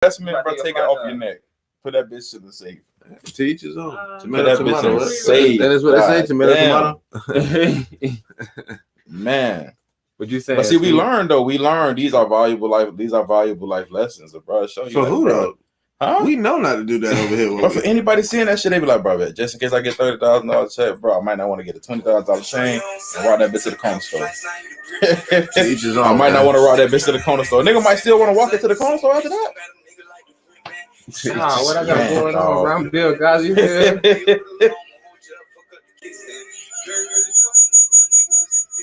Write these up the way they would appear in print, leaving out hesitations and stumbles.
investment, bro, take it off your neck. Put that bitch to the safe. Teach his own. Tomato, tomato. That is what they say. Tomato, tomato. Man. What you saying? But see, we learned though. We learned these are valuable life lessons, bro. Show you for who though? Huh? We know not to do that over here. But for anybody seeing that shit, they be like, bro, just in case I get $30,000 check, bro, I might not want to get a $20,000 chain and rock that bitch to the corner store. I might not want to rock that bitch to the corner store. Nigga might still want to walk into the corner store after that. What I got going on around Bill, guys? You here?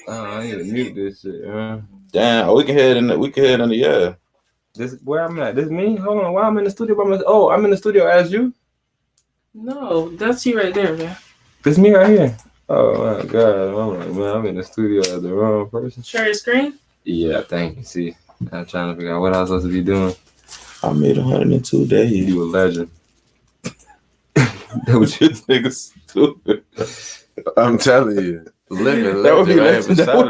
I need to mute this shit, man. Damn, we can head in the yeah. This where I'm at. This me? Hold on. Why I'm in the studio by myself? Oh, I'm in the studio as you? No, that's you right there, man. This me right here. Oh my god. I'm like, man, I'm in the studio as the wrong person. Share your screen? Yeah, thank you. See, I'm trying to figure out what I was supposed to be doing. I made 102 days. You a legend. That was just nigga stupid. I'm telling you. That would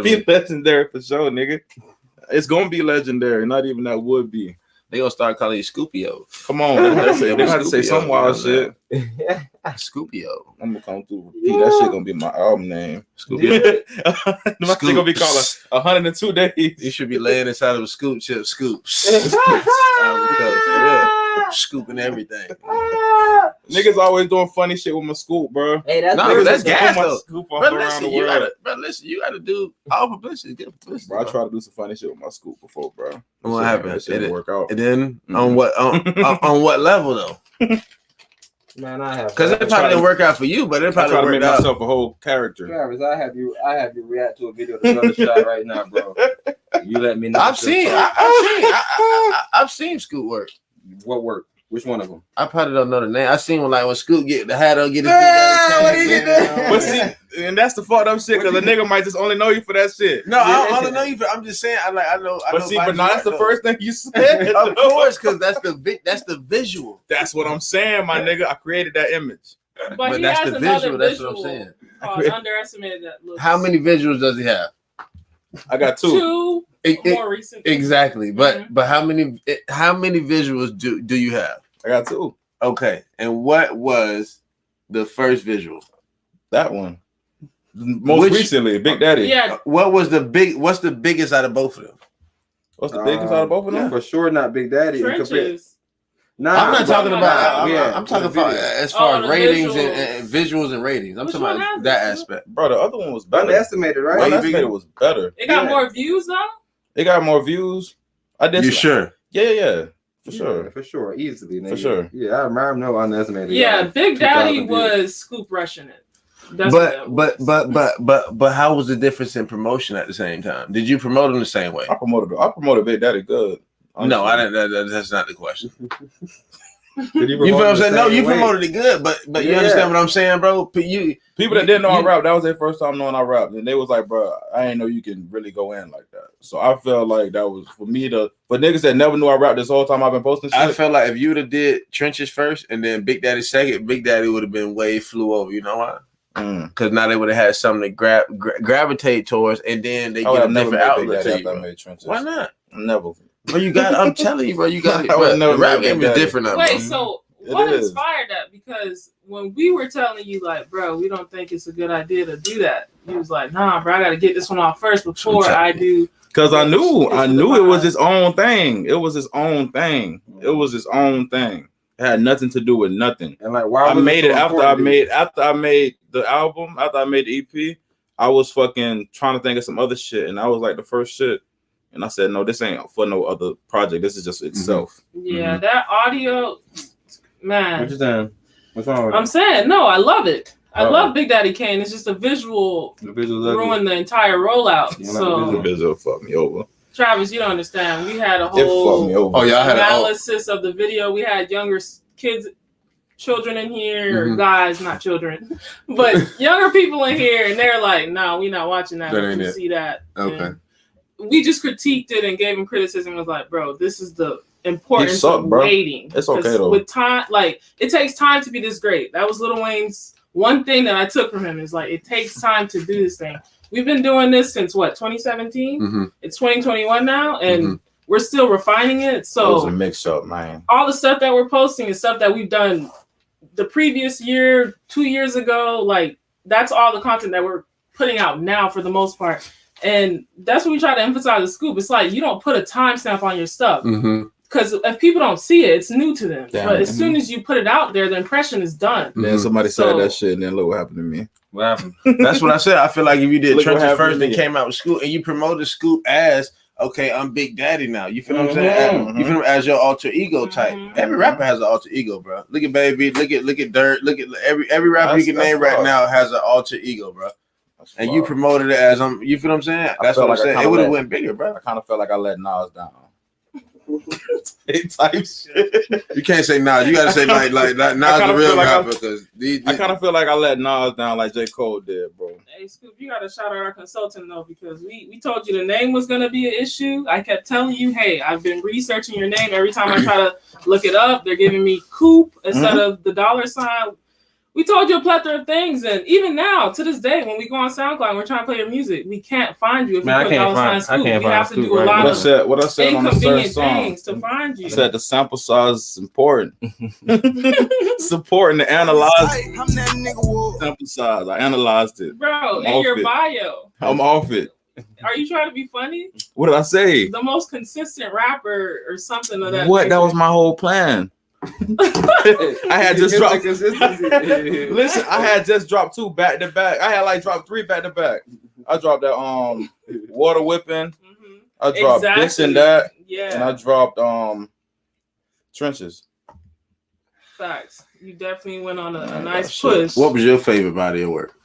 be legendary for sure, nigga. It's gonna be legendary. Not even that would be. They gonna start calling you Scoopio. Come on, they're gonna have to say some wild shit. Scoopio. I'm gonna come through. Repeat that shit gonna be my album name. Scoopio. My shit gonna be called 102 Days. You should be laying inside of a scoop chip scoops. Scooping everything. Niggas always doing funny shit with my scoop, bro. Hey, that's gas though. But listen, you gotta do all publicity. Get publicity. Bro, I tried to do some funny shit with my scoop before, bro. What happened? It didn't work out. And then on what level though? Man, I have because it probably didn't work out for you, but it probably worked out. Myself a whole character. Travis, I have you react to a video to another shot right now, bro. You let me know. I've seen Scoot work. What work? Which one of them? I probably don't know the name. I seen when Scoot get the hat on, get his But see, and that's the fucked up shit because a nigga might just only know you for that shit. No, I only know you for. I'm just saying. I know. But that's the first thing you said. Of course, because that's the visual. That's what I'm saying, my nigga. I created that image. But that's the visual. That's what I'm saying. Underestimated that look. How many visuals does he have? I got two. More recent. Exactly. But how many visuals do you have? I got two. Okay. And what was the first visual? That one. Most recently, Big Daddy. Yeah. What's the biggest out of both of them? What's the biggest out of both of them? For sure not Big Daddy. Trenches. Nah, I'm not talking about. I'm talking about as far as ratings and visuals and ratings. I'm talking about that aspect. Bro, the other one was better. Underestimated, right? Underestimated was better. It got more views though. It got more views. I did. You sure? Yeah. For sure, easily. For sure. Yeah, I remember no underestimated. Yeah, Big Daddy was scoop rushing it. But how was the difference in promotion at the same time? Did you promote them the same way? I promoted Big Daddy good. Honestly. No, I didn't. That's not the question. You feel what I'm saying? No, you promoted it good, but you understand what I'm saying, bro? People that didn't know I rap, that was their first time knowing I rap, and they was like, bro, I didn't know you can really go in like that. So I felt like that was for me for niggas that never knew I rap this whole time I've been posting shit. I felt like if you would have did Trenches first and then Big Daddy second, Big Daddy would have been way flew over. You know why? Because now they would have had something to gravitate towards, and then they get a different outlet to you. Why not? Never. Bro, you got. I'm telling you, bro. You got. The rap game is different now. Wait, so what inspired that? Because when we were telling you, like, bro, we don't think it's a good idea to do that. He was like, nah, bro, I got to get this one off first before I do. Because I knew it was his own thing. It was his own thing. It had nothing to do with nothing. And like, why I made it after I made the album, after I made the EP. I was fucking trying to think of some other shit, and I was like the first shit. And I said, no, this ain't for no other project. This is just itself. Yeah, that audio, man. What you saying? What's wrong with I'm saying, no, I love it. I love Big Daddy Kane. It's just a visual ruined the entire rollout. So the visual fucked me over. Travis, you don't understand. We had a whole analysis of the video. We had younger children in here, guys, not children, but younger people in here, and they're like, no, we're not watching that. We see that. Okay. And we just critiqued it and gave him criticism. Was like, bro, this is the importance of waiting. It's okay though. With time, like it takes time to be this great. That was Lil Wayne's one thing that I took from him is like it takes time to do this thing. We've been doing this since what 2017. It's 2021 now, and we're still refining it. So it was a mix up, man. All the stuff that we're posting is stuff that we've done the previous year, 2 years ago. Like, that's all the content that we're putting out now for the most part. And that's what we try to emphasize the scoop. It's like, you don't put a timestamp on your stuff. Because if people don't see it, it's new to them. But as soon as you put it out there, the impression is done. Then somebody said that shit, and then look what happened to me. What happened? That's what I said. I feel like if you did Trenches first and came out with Scoop, and you promoted Scoop as, okay, I'm Big Daddy now. You feel what I'm saying? You feel as your alter ego type. Every rapper has an alter ego, bro. Look at Baby, look at Dirt, look at every rapper you can name right now has an alter ego, bro. And you promoted it as you feel what I'm saying? That's what I'm saying. It would have went bigger, bro. I kind of felt like I let Nas down. Type shit. You can't say Nas. You gotta say like Nas the real rapper because I kind of feel like I let Nas down like J. Cole did, bro. Hey Scoop, you gotta shout out our consultant though, because we told you the name was gonna be an issue. I kept telling you, hey, I've been researching your name. Every time I try to look it up, they're giving me Coop instead of the $sign. We told you a plethora of things, and even now, to this day, when we go on SoundCloud and we're trying to play your music, we can't find you if you put $sign Scoop. We have to do a lot of what I said inconvenient things to find you. I said the sample size is important. It's important to analyze sample size. I analyzed it. Bro, in your bio. I'm off it. Are you trying to be funny? What did I say? The most consistent rapper or something of that. What? That was my whole plan. I had just dropped. Listen, I had just dropped 2 back to back. I had like dropped 3 back to back. I dropped that water whipping. I dropped this and that. Yeah. And I dropped trenches. Facts. You definitely went on a nice push. What was your favorite body of work?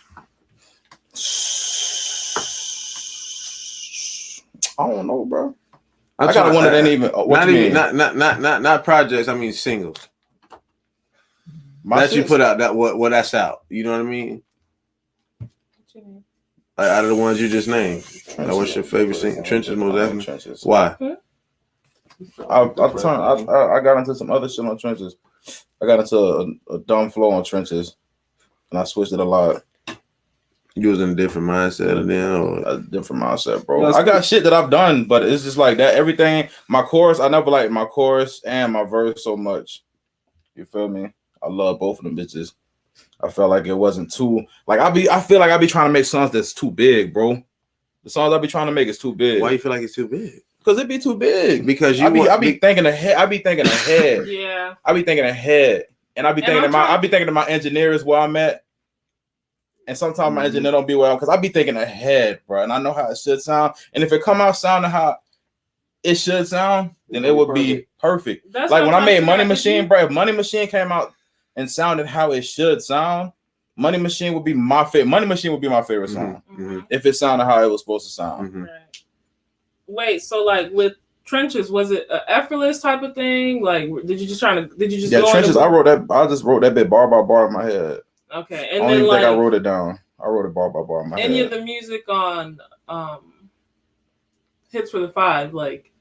I don't know, bro. I got one that ain't even. Not projects. I mean singles. That you put out. That's out. You know what I mean? Like, out of the ones you just named, what's your favorite single? Trenches, most definitely. Trenches. Why? I got into some other shit on Trenches. I got into a dumb flow on Trenches, and I switched it a lot. You was in a different mindset of them, or a different mindset, bro. I got shit that I've done, but it's just like that. Everything, my chorus, I never liked my chorus and my verse so much. You feel me? I love both of them bitches. I felt like it wasn't too like I feel like I be trying to make songs that's too big, bro. The songs I be trying to make is too big. Why you feel like it's too big? Because it be too big. Because I be thinking ahead. I be thinking ahead. Yeah. I be thinking ahead, and I be thinking that my engineer is where I'm at. And sometimes my engineer don't be well because I be thinking ahead, bro. And I know how it should sound. And if it come out sounding how it should sound, then it would be perfect. That's like when I made Money Machine, bro. If Money Machine came out and sounded how it should sound, Money Machine would be my favorite. Money Machine would be my favorite song if it sounded how it was supposed to sound. Right. Wait, so like with Trenches, was it an effortless type of thing? Like, did you just go Trenches? I just wrote that bit bar by bar in my head. Okay, and I don't even think I wrote it down. I wrote it bar by bar in my head. Any of the music on Hits for the Five, like,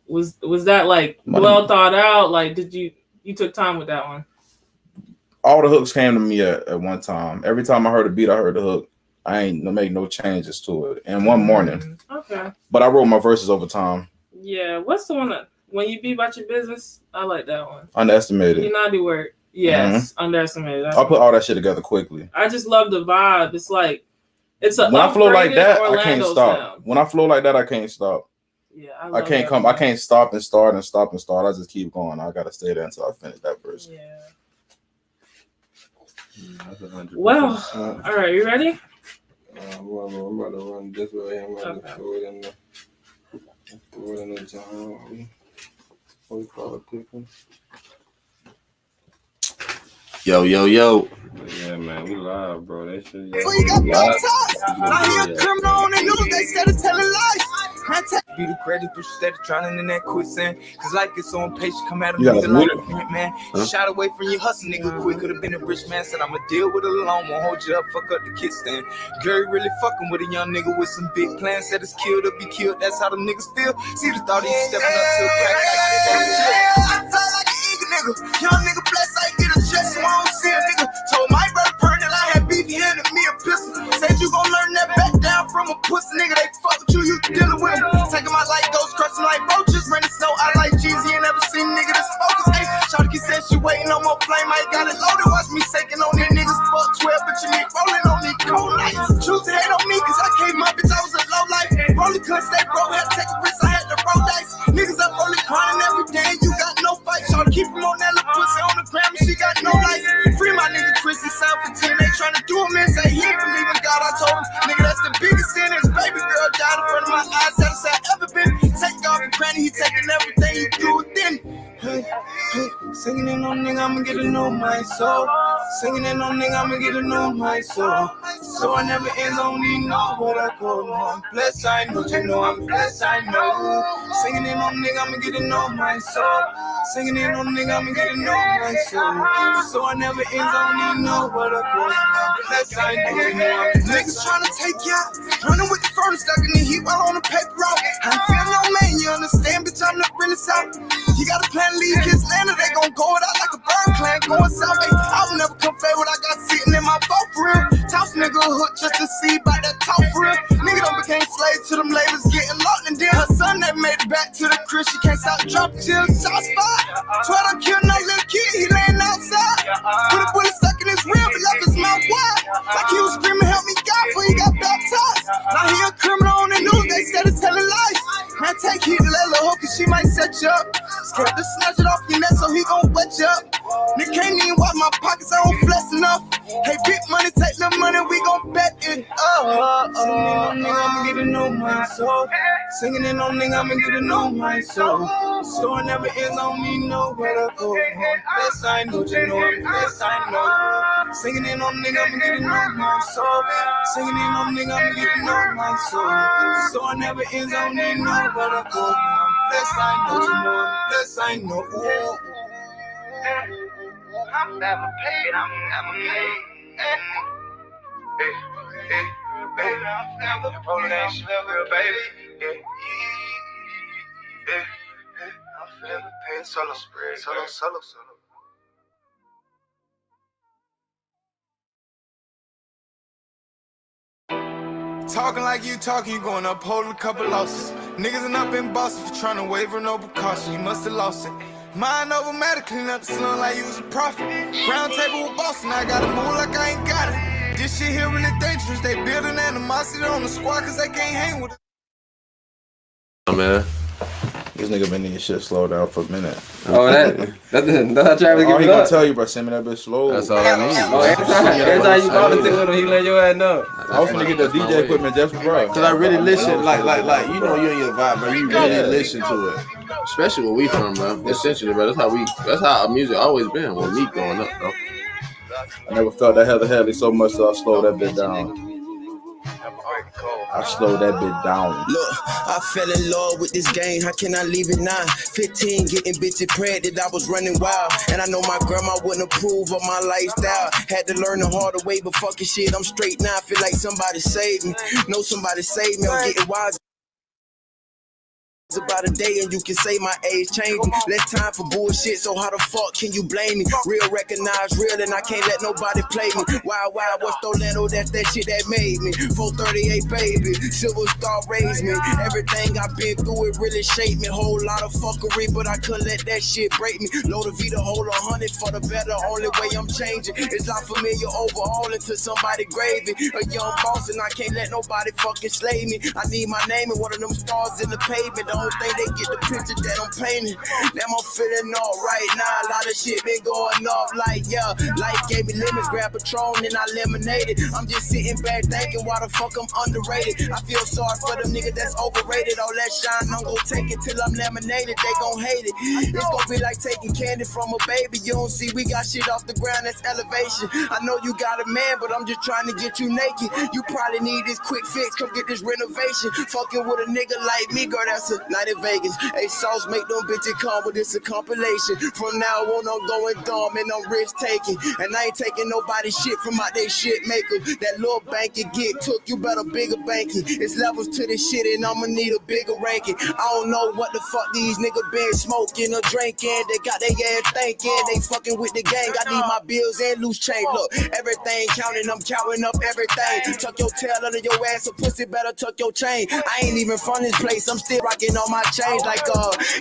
was that like well thought out? Like, did you took time with that one? All the hooks came to me at one time. Every time I heard a beat, I heard the hook. I ain't make no changes to it. And one morning. Okay. But I wrote my verses over time. Yeah. What's the one that when you be about your business? I like that one. Underestimated. United Work. Yes, underestimated. I'll put all that shit together quickly. I just love the vibe. It's like when I flow like that, I can't stop. When I flow like that, I can't stop. Yeah, I can't stop and start and stop and start. I just keep going. I gotta stay there until I finish that verse. Yeah. Well, all right, you ready? I'm about to run this way. I'm about to throw it in the John. What we call it, pickle. Yo. Yeah, man, we live, bro. That shit. Yeah, we got I hear criminal on the news. They started telling lies. Be the credit, but instead of drowning in that quicksand. Cause life gets so impatient, come at him nigga like a print man. Shot away from your hustle, nigga. Quick could have been a rich man. Said I'ma deal with it alone, won't hold you up, fuck up the kickstand. Gary really fucking with a young nigga with some big plans. Said it's killed or be killed. That's how them niggas feel. See the thought of you stepping up to a crack like I fly like an eagle, nigga. Young nigga blessed, I get a chest, so I don't see a nigga. Told my brother burn that I had beef, he handed me a pistol. Said you gon' learn that back down from a pussy nigga. They fuck with you dealing with. Taking my light, ghost crushing like roaches, running she waiting on more flame. I got it loaded, watch me shaking on these niggas. Fuck 12, but you need rolling on these cold nights. Choose to hate on me, cause I came up, bitch, I was a low life. Rollie couldn't stay broke, had to take a risk, I had to roll dice. Niggas up only crying every day, you got no fight. Tryna keep him on that little pussy on the gram, and she got no life. Free my nigga Twisted Sound for 10, they tryna do him in, say he ain't believe in God. I told him, nigga, that's the biggest sin. His baby girl died in front of my eyes, saddest I ever been. Take God for granted, he taking everything you do within. Hey, hey, singing in on nigga, I'ma get to know my soul. Singing in on nigga, I'ma get to know my soul. So I never end, don't even know what I call. I'm blessed, I know, you know I'm blessed, I know. Singing in on nigga, I'ma get to know my soul. Singing in on nigga, I'ma get to know my soul. So I never end, don't even know what I call. I'm blessed, I know, you know I'm blessed. Niggas tryna take you out, running with the furnace stuck in the heat while on the paper route. I ain't feel no man, you understand, bitch, I'm the realest out. You gotta plan to leave kids land or they gon' go it out like a bird clan going south. Ay, I will never come fade what I got sitting in my boat for real. Toss nigga a hook just to see about that talk for real. Nigga done became slave to them labels getting locked, and then her son that made it back to the crib. She can't stop dropping till shot spot. Try to kill no little kid, he laying outside. Put a bullet stuck in his rib, but left his mouth wide. Like he was screaming, help me God, before he got baptized. Now he a criminal on the news, they started telling lies. Man, take heed to that little hoe, cause she might set you up. Scared to snatch it off your neck, so he gon' wet you up. Nigga can't even watch my pockets, I don't flex enough. Hey, big money, take the money, we gon' bet it up. Singing in on nigga, I'ma get to know my soul. Singing in on nigga, I'ma get to know my soul. So I never ends, I don't even know where to go. Blessed, I know, you know I'm blessed, I know. Singing in on nigga, I'ma get to know my soul. Singing in on nigga, I'ma get to know my soul. So I never ends, I don't even know where to go. Blessed, I know, you know I'm blessed, I know. I'm never paid, I'm never paid. Baby, I'm never rolling that shit real, baby. I'm never paid. Solo spread, solo. Talking like you talking, you going up holding a couple losses. Niggas and up in Boston for trying to waver no precaution. You must have lost it. Mind over matter, clean up the sun like you was a prophet. Round table with Boston, I gotta move like I ain't got it. This shit here really dangerous. They building animosity on the squad cause they can't hang with it. Oh man, this nigga been needing shit slow down for a minute. Oh, that's how Travis all he gonna tell you, bro, send me that bitch slow. That's all I need. Oh, every time you call it to him, he let your ass know. I was finna get the DJ equipment just for bro. Cause I really listen, like you know you and your vibe, bro. You really listen to it, especially where we from, bro. Essentially, bro. That's how our music always been. With me growing up, bro. I never felt that heavy so much, so I slowed that bit down. I slowed that bit down. Look, I fell in love with this game. How can I leave it now? 15, getting bitches pregnant, I was running wild. And I know my grandma wouldn't approve of my lifestyle. Had to learn the harder way, but fucking shit, I'm straight now. I feel like somebody saved me. Know somebody saved me. I'm getting wise. About a day and you can say my age changing. Less time for bullshit, so how the fuck can you blame me? Real recognize real and I can't let nobody play me. Wild, what's Rolando? That's that shit that made me. 438 baby, silver star raised me. Everything I've been through, it really shaped me. Whole lot of fuckery, but I couldn't let that shit break me. Load of Vita, hold 100 for the better. Only way I'm changing is not familiar overhaul into somebody gravy. A young boss and I can't let nobody fucking slay me. I need my name and one of them stars in the pavement. The whole thing they get the picture that I'm painting. Damn, I'm feeling all right now. A lot of shit been going off like, yeah. Life gave me lemons, grab Patron, and I lemonade it. I'm just sitting back thinking why the fuck I'm underrated. I feel sorry for them niggas that's overrated. All that shine, I'm gon' take it till I'm laminated. They gon' hate it. It's gon' be like taking candy from a baby. You don't see we got shit off the ground, that's elevation. I know you got a man, but I'm just trying to get you naked. You probably need this quick fix, come get this renovation. Fucking with a nigga like me, girl, that's a night in Vegas. Hey, sauce make them bitches come, but it's a compilation. From now on, I'm going dumb and I'm risk taking. And I ain't taking nobody shit from out they shit maker. That little bank you get took, you better bigger banking. It's levels to this shit and I'ma need a bigger ranking. I don't know what the fuck these niggas been smoking or drinking. They got their ass thinking they fucking with the gang. I need my bills and loose change. Look, everything counting, I'm counting up everything. Tuck your tail under your ass, so pussy better tuck your chain. I ain't even from this place, I'm still rocking chain on my chains like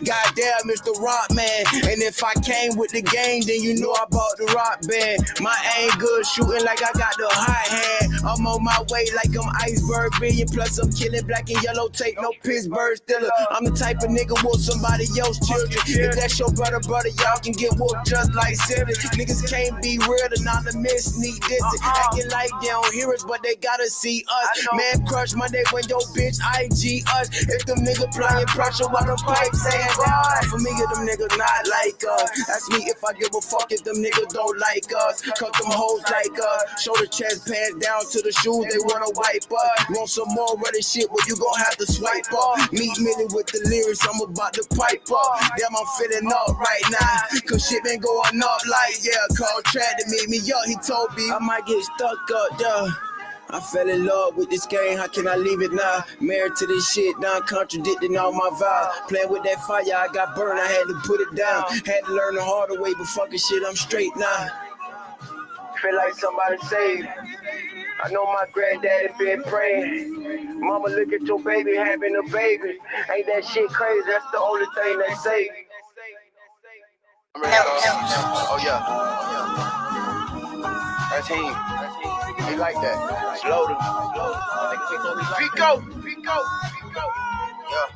goddamn Mr. Rock Man. And if I came with the game, then you know I bought the rock band. My aim good, shooting like I got the hot hand. I'm on my way like I'm iceberg billion. Plus I'm killing black and yellow tape, no Pittsburgh Steeler. I'm the type of nigga whoop somebody else's children. If that's your brother, y'all can get whooped just like Siri. Niggas can't be real, anonymous, need this. Acting like they don't hear us, but they gotta see us. Man crush Monday when your bitch IG us. If them niggas applying pressure while them pipes saying that. For me, if them niggas not like us. Ask me if I give a fuck if them niggas don't like us. Cut them hoes like us. Show the chest pants down to the shoes, they wanna wipe up. Want some more of this shit, well you gon' have to swipe up. Meet Millie with the lyrics, I'm about to pipe up. Damn, I'm feeling up right now. Cause shit been going up like, yeah, call Trad to meet me up. He told me I might get stuck up, yeah. I fell in love with this game, how can I leave it now? Married to this shit, now I'm contradicting all my vows. Playing with that fire, I got burned, I had to put it down. Had to learn the harder way, but fucking shit, I'm straight now. Feel like somebody saved. I know my granddaddy been praying. Mama, look at your baby having a baby. Ain't that shit crazy? That's the only thing that saved me. Oh yeah. That's him. He like that. Slow them. Pico. Yeah.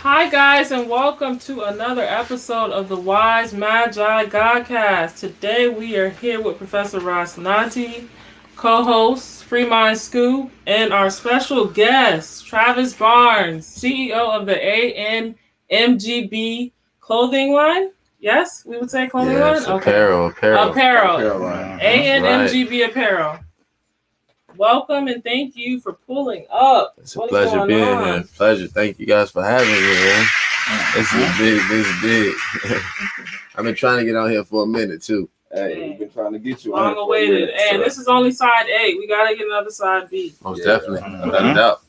Hi guys, and welcome to another episode of the Wise Magi Godcast. Today we are here with Professor Ras Natty, co-host FreeMind Scoop, and our special guest, Travis Barnes, CEO of the ANMGB clothing line. Yes, we would say clothing line? Apparel. ANMGB Apparel. Welcome and thank you for pulling up. It's a pleasure being here. Pleasure. Thank you guys for having me, man. This is big. I've been trying to get on here for a minute too. Hey, we've been trying to get you long awaited. And this is only side A. We gotta get another side B. Most definitely. Without doubt.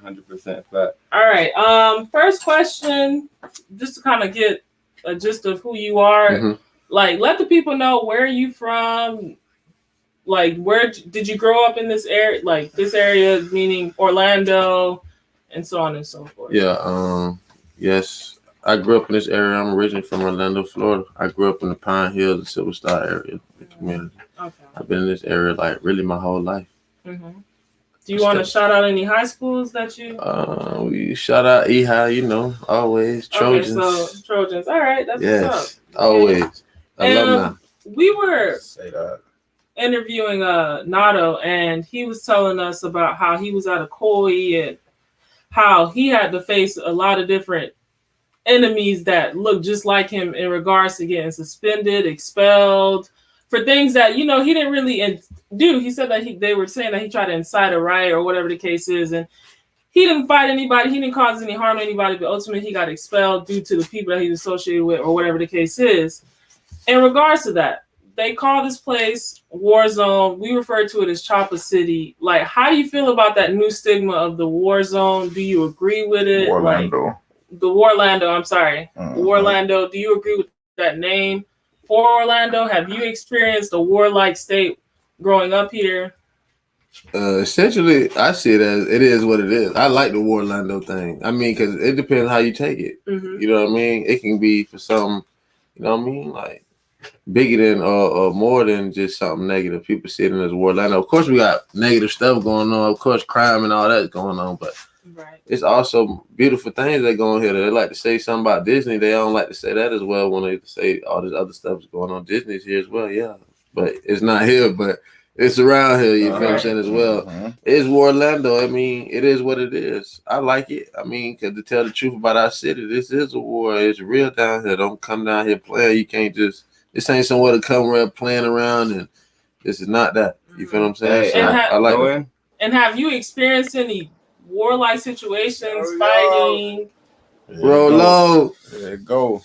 100% fact. All right. First question, just to kind of get a gist of who you are. Mm-hmm. Like, let the people know where are you from. Like, where did you grow up in this area? Like, this area, meaning Orlando, and so on and so forth. Yeah. Yes, I grew up in this area. I'm originally from Orlando, Florida. I grew up in the Pine Hills, the Silver Star area, the community. Okay. I've been in this area like really my whole life. Mm-hmm. Do you want to shout out any high schools that you? We shout out EHI, you know, always Trojans. Okay, so Trojans. All right, that's what's up. Always. Alumni. We were interviewing Nato, and he was telling us about how he was at a COI and how he had to face a lot of different enemies that looked just like him in regards to getting suspended, expelled for things that, you know, he didn't really do. He said that they were saying that he tried to incite a riot or whatever the case is, and he didn't fight anybody, he didn't cause any harm to anybody, but ultimately he got expelled due to the people that he was associated with or whatever the case is. In regards to that, they call this place War Zone. We refer to it as Chopper City. Like, how do you feel about that new stigma of the War Zone? Do you agree with it? Warlando. Like, the Warlando, I'm sorry. Warlando, do you agree with that name? For Orlando, have you experienced a warlike state growing up here? Essentially, I see it as it is what it is. I like the Warlando thing. I mean, because it depends how you take it. Mm-hmm. You know what I mean? It can be for some, you know what I mean? Like, bigger than or more than just something negative. People see it as Warlando. Of course, we got negative stuff going on. Of course, crime and all that is going on, but it's also beautiful things that go on here. They like to say something about Disney. They don't like to say that as well when they say all this other stuff is going on. Disney's here as well, yeah. But it's not here, but it's around here, you feel what I'm saying, as well. It's Warlando. I mean, it is what it is. I like it. I mean, because to tell the truth about our city, this is a war. It's real down here. Don't come down here playing. You can't just... This ain't somewhere to come around playing around, and this is not that. You feel what I'm saying? So I like it. And have you experienced any warlike situations, fighting? Rollo. There you go.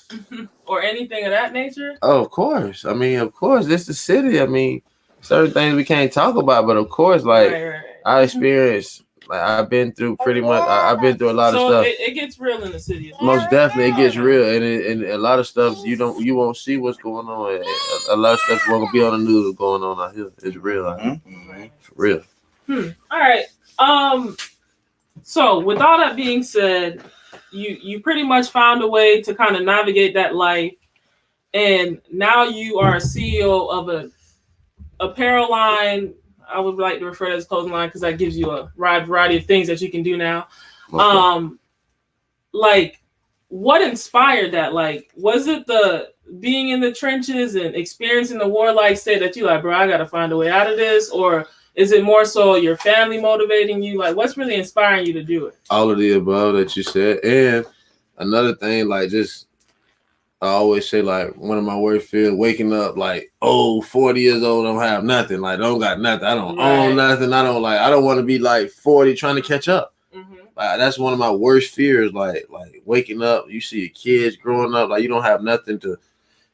Or anything of that nature? Oh, of course. I mean, of course, this is the city. I mean, certain things we can't talk about, but of course, like, I experienced... Like, I've been through pretty much. I've been through a lot of stuff. So it gets real in the city. Most definitely, it gets real, and a lot of stuff you won't see what's going on. A lot of stuff won't be on the news going on out here. It's real, for real. All right. So with all that being said, you pretty much found a way to kind of navigate that life, and now you are a CEO of a apparel line. I would like to refer to as clothing line because that gives you a wide variety of things that you can do now. Like, what inspired that? Like, was it the being in the trenches and experiencing the warlike state that you like, bro, I got to find a way out of this? Or is it more so your family motivating you? Like, what's really inspiring you to do it? All of the above that you said. And another thing, like, just, I always say, like, one of my worst fears, waking up like, 40 years old, don't have nothing. Like, don't got nothing. I don't own nothing. I don't want to be like 40 trying to catch up. Like, that's one of my worst fears. Like waking up, you see your kids growing up, like you don't have nothing to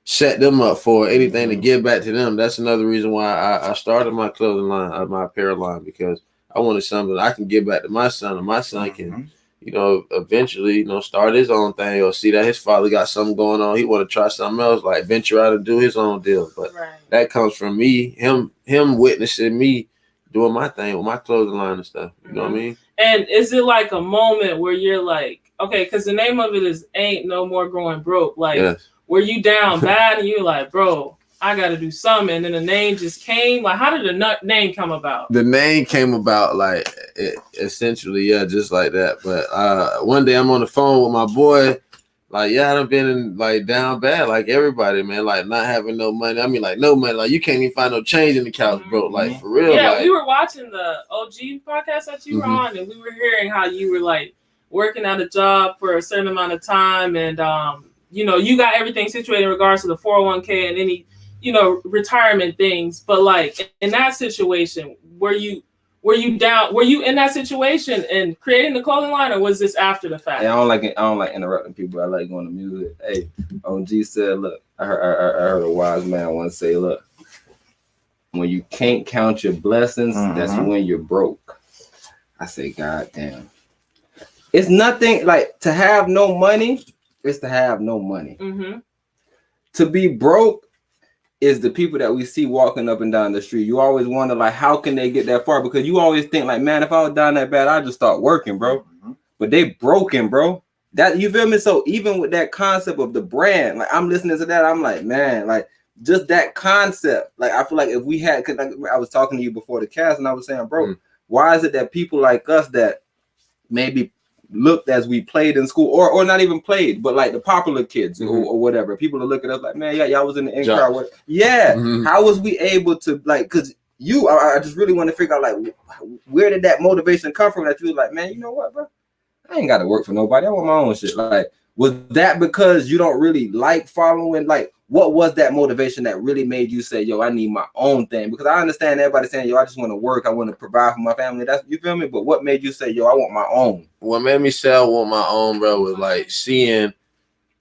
set them up for, anything to give back to them. That's another reason why I started my clothing line, my apparel line, because I wanted something I can give back to my son, and my son can, you know, eventually, you know, start his own thing or see that his father got something going on. He want to try something else, like venture out and do his own deal. But that comes from me, him witnessing me doing my thing with my clothing line and stuff. You know what I mean? And is it like a moment where you're like, okay, because the name of it is Ain't No More Growing Broke. Like, were you down bad and you're like, bro, I got to do something, and then the name just came? Like, how did the name come about? The name came about, like, essentially, yeah, just like that. But one day I'm on the phone with my boy. Like, yeah, I done been in, like, down bad, like everybody, man. Like, not having no money. I mean, like, no money. Like, you can't even find no change in the couch, bro. Like, for real. Yeah, like, we were watching the OG podcast that you were on, and we were hearing how you were, like, working at a job for a certain amount of time, and, you know, you got everything situated in regards to the 401k and any, you know, retirement things. But, like, in that situation, were you in that situation and creating the clothing line, or was this after the fact? Yeah, I don't like interrupting people. I like going to music. Hey, OG said, look, I heard a wise man once say, look, when you can't count your blessings, that's when you're broke. I say, God damn. It's nothing like to have no money. It's to have no money. To be broke is the people that we see walking up and down the street. You always wonder, like, how can they get that far? Because you always think, like, man, if I was down that bad, I'd just start working, bro. But they broken, bro. That, you feel me? So even with that concept of the brand, like, I'm listening to that, I'm like, man, like, just that concept. Like, I feel like if we had, because I was talking to you before the cast, and I was saying, bro, why is it that people like us that maybe looked as we played in school, or not even played, but like the popular kids or whatever, people are looking at us like, man, yeah, y'all was in the in-crowd. Yeah, how was we able to, like, because I just really want to figure out, like, where did that motivation come from that you was like, man, you know what, bro? I ain't got to work for nobody. I want my own shit. Like, was that because you don't really like following? Like, what was that motivation that really made you say, yo, I need my own thing? Because I understand everybody saying, yo, I just want to work. I want to provide for my family. That's, you feel me? But what made you say, yo, I want my own? What made me say I want my own, bro, was like seeing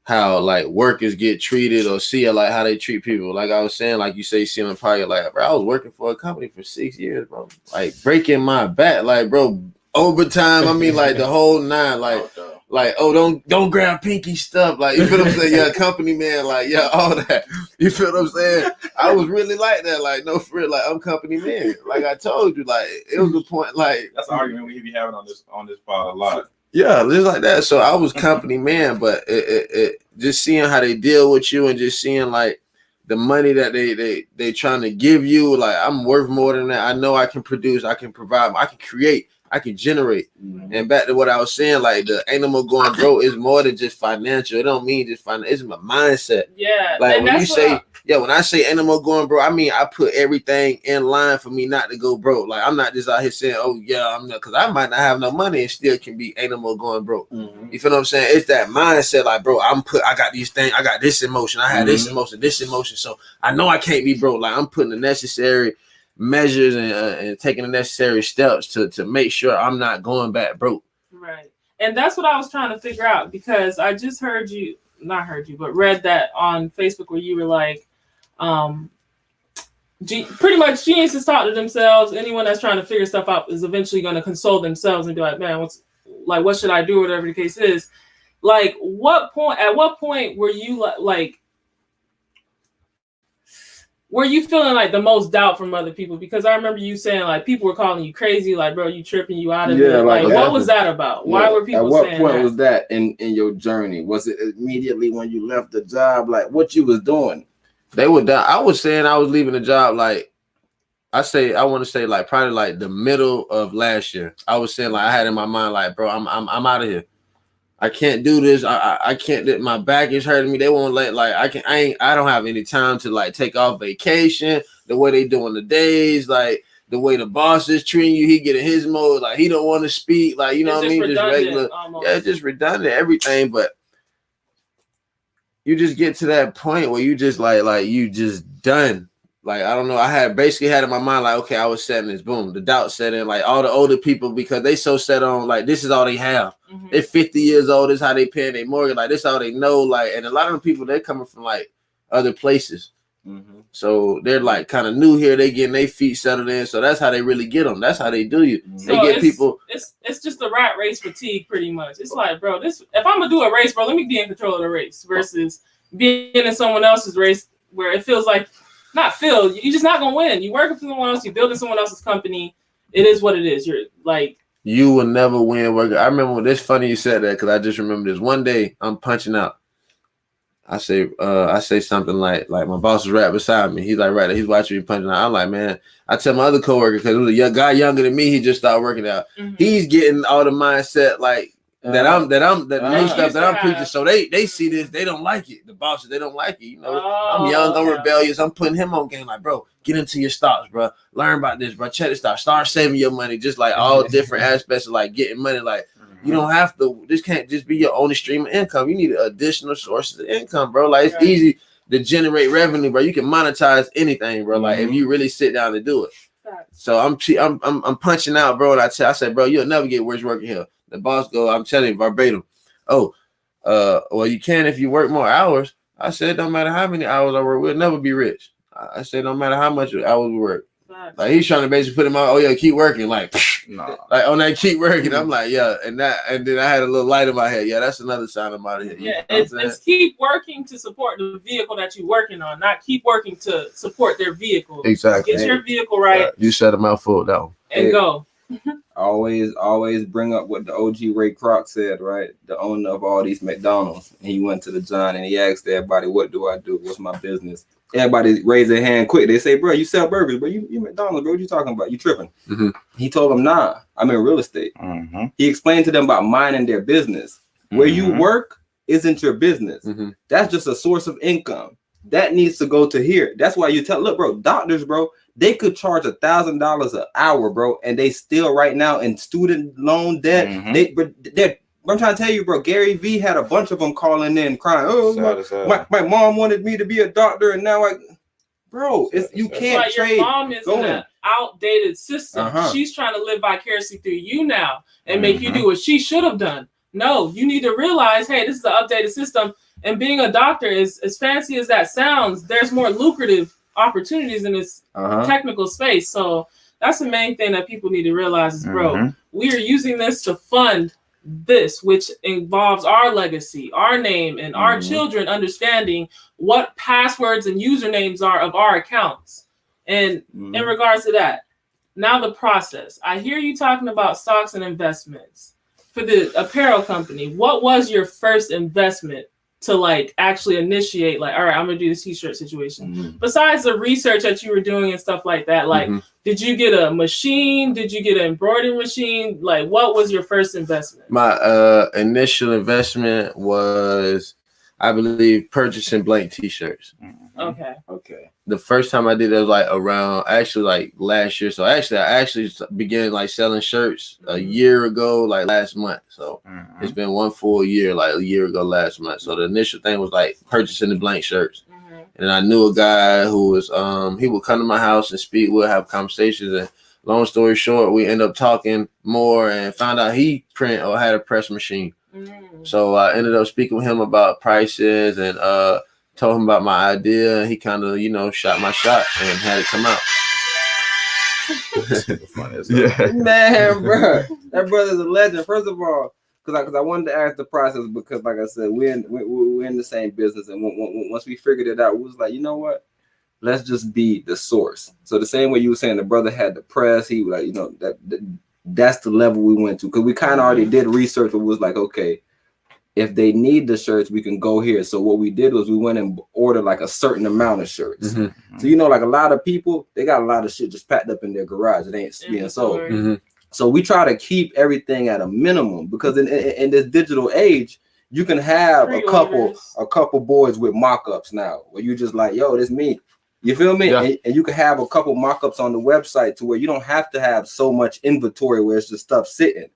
how, like, workers get treated, or seeing, like, how they treat people. Like I was saying, like you say, seeing probably, like, bro, I was working for a company for 6 years, bro. Like, breaking my back, like, bro, overtime. I mean, like, the whole nine, like, oh, don't grab pinky stuff. Like, you feel what I'm saying? Yeah, company man, like, yeah, all that. You feel what I'm saying? I was really like that. Like, no, for real, like, I'm company man. Like I told you, like, it was the point, like. That's an argument we be having on this pod a lot. Yeah, just like that. So I was company man, but it just seeing how they deal with you and just seeing, like, the money that they trying to give you, like, I'm worth more than that. I know I can produce, I can provide, I can create, I can generate. And back to what I was saying, like, the animal going broke is more than just financial. It don't mean just financial. It's my mindset. Yeah. Like, when you say, when I say animal going broke, I mean I put everything in line for me not to go broke. Like, I'm not just out here saying, oh yeah, I'm not, because I might not have no money and still can be animal going broke. You feel what I'm saying? It's that mindset, like, bro, I got these things, I got this emotion, I had this emotion, so I know I can't be broke. Like, I'm putting the necessary measures and taking the necessary steps to make sure I'm not going back broke. Right. And that's what I was trying to figure out, because I just read that on Facebook where you were like, pretty much geniuses talk to themselves. Anyone that's trying to figure stuff out is eventually going to console themselves and be like, man, what should I do, whatever the case is. Like, at what point were you like, were you feeling like the most doubt from other people? Because I remember you saying, like, people were calling you crazy, like, bro, you tripping, you out of it. Like, what was that about? Why were people saying that? At what point was that in your journey? Was it immediately when you left the job? Like, what you was doing? They would doubt. I was saying I was leaving the job, like, I want to say, like, probably like the middle of last year. I was saying, like, I had in my mind, like, bro, I'm out of here. I can't do this. I can't. My back is hurting me. They won't let, like, I don't have any time to, like, take off vacation. The way they doing the days, like, the way the boss is treating you, he getting his mode, like, he don't want to speak, like, you know what I mean? Just regular, almost. Yeah, just redundant, everything. But you just get to that point where you just like you just done. Like, I don't know. I had basically had in my mind, like, okay, I was setting this, boom, the doubt set in, like, all the older people, because they so set on, like, this is all they have. They're 50 years old. This is how they paying their mortgage. Like, this is all they know. Like, and a lot of the people, they're coming from, like, other places. So they're, like, kind of new here. They getting their feet settled in. So that's how they really get them. That's how they do you. So they get people. It's just a rat race fatigue, pretty much. It's like, bro, if I'm going to do a race, bro, let me be in control of the race versus being in someone else's race where it feels like, you're just not going to win. You're working for someone else. You're building someone else's company. It is what it is. You're like, you will never win working. I remember when it's funny you said that, because I just remember this one day I'm punching out. I say something like my boss is right beside me. He's like right there. He's watching me punching out. I'm like, man, I tell my other coworker, because it was a young guy younger than me, he just started working out. Mm-hmm. He's getting all the mindset like the new stuff that I'm preaching. So they see this, they don't like it. The bosses, they don't like it. You know, I'm young, I'm rebellious. I'm putting him on game. Like, bro, get into your stocks, bro. Learn about this, bro. Check this out. Start saving your money. Just like all different aspects of like getting money. Like, you don't have to. This can't just be your only stream of income. You need additional sources of income, bro. Like, it's easy to generate revenue, bro. You can monetize anything, bro. Like, if you really sit down to do it. So I'm punching out, bro. And I said, bro, you'll never get worse working here. The boss go, I'm telling you verbatim. Oh, well, you can if you work more hours. I said, no matter how many hours I work, we'll never be rich. I said, no matter how much hours we work. Like, he's trying to basically put him out. Oh yeah, keep working. Like, no, like on that keep working. I'm like, yeah, and then I had a little light in my head. Yeah, that's another sign of my head. Yeah, it's keep working to support the vehicle that you're working on, not keep working to support their vehicle. Exactly. Get your vehicle right. You set a mouthful down and go. Always bring up what the OG Ray Kroc said, right? The owner of all these McDonald's. And he went to the John and he asked everybody, what do I do? What's my business? Everybody raised their hand quick. They say, bro, you sell burgers, bro. You McDonald's, bro. What you talking about? You tripping. Mm-hmm. He told them, nah, I'm in real estate. Mm-hmm. He explained to them about minding their business. Where you work isn't your business. Mm-hmm. That's just a source of income. That needs to go to here. That's why you tell, look, bro, doctors, bro, they could charge $1,000 an hour, bro, and they still right now in student loan debt. Mm-hmm. I'm trying to tell you, bro, Gary Vee had a bunch of them calling in crying. Oh, my mom wanted me to be a doctor, and now you can't like trade. Your mom is in an outdated system. She's trying to live vicariously through you now and make you do what she should have done. No, you need to realize, hey, this is an updated system. And being a doctor is as fancy as that sounds. There's more lucrative opportunities in this technical space. So that's the main thing that people need to realize is, bro, we are using this to fund this, which involves our legacy, our name, and our children understanding what passwords and usernames are of our accounts. And in regards to that, now the process. I hear you talking about stocks and investments for the apparel company. What was your first investment to like actually initiate, like, all right, I'm gonna do this t-shirt situation? Besides the research that you were doing and stuff like that, like, did you get a machine? Did you get an embroidery machine? Like, what was your first investment? My initial investment was, I believe, purchasing blank t-shirts. Okay. The first time I did it was like around like last year. So I actually began like selling shirts a year ago, like last month. So it's been one full year, like a year ago last month. So the initial thing was like purchasing the blank shirts. And I knew a guy who was he would come to my house and speak. We'll have conversations, and long story short, we end up talking more and found out he print or had a press machine. So I ended up speaking with him about prices and told him about my idea, and he kind of, shot my shot and had it come out. Man, bro, that brother's a legend. First of all, because I wanted to ask the process, because like I said, we're in the same business, and once we figured it out, we was like, you know what? Let's just be the source. So the same way you were saying, the brother had the press. He was like, that's the level we went to, because we kind of already did research. It was like, okay, if they need the shirts, we can go here. So what we did was we went and ordered like a certain amount of shirts. So like a lot of people, they got a lot of shit just packed up in their garage. It ain't being sold. So we try to keep everything at a minimum, because in this digital age, you can have a couple boys with mock-ups now, where you just like, yo, this me. You feel me? Yeah. And you can have a couple mock-ups on the website to where you don't have to have so much inventory where it's just stuff sitting.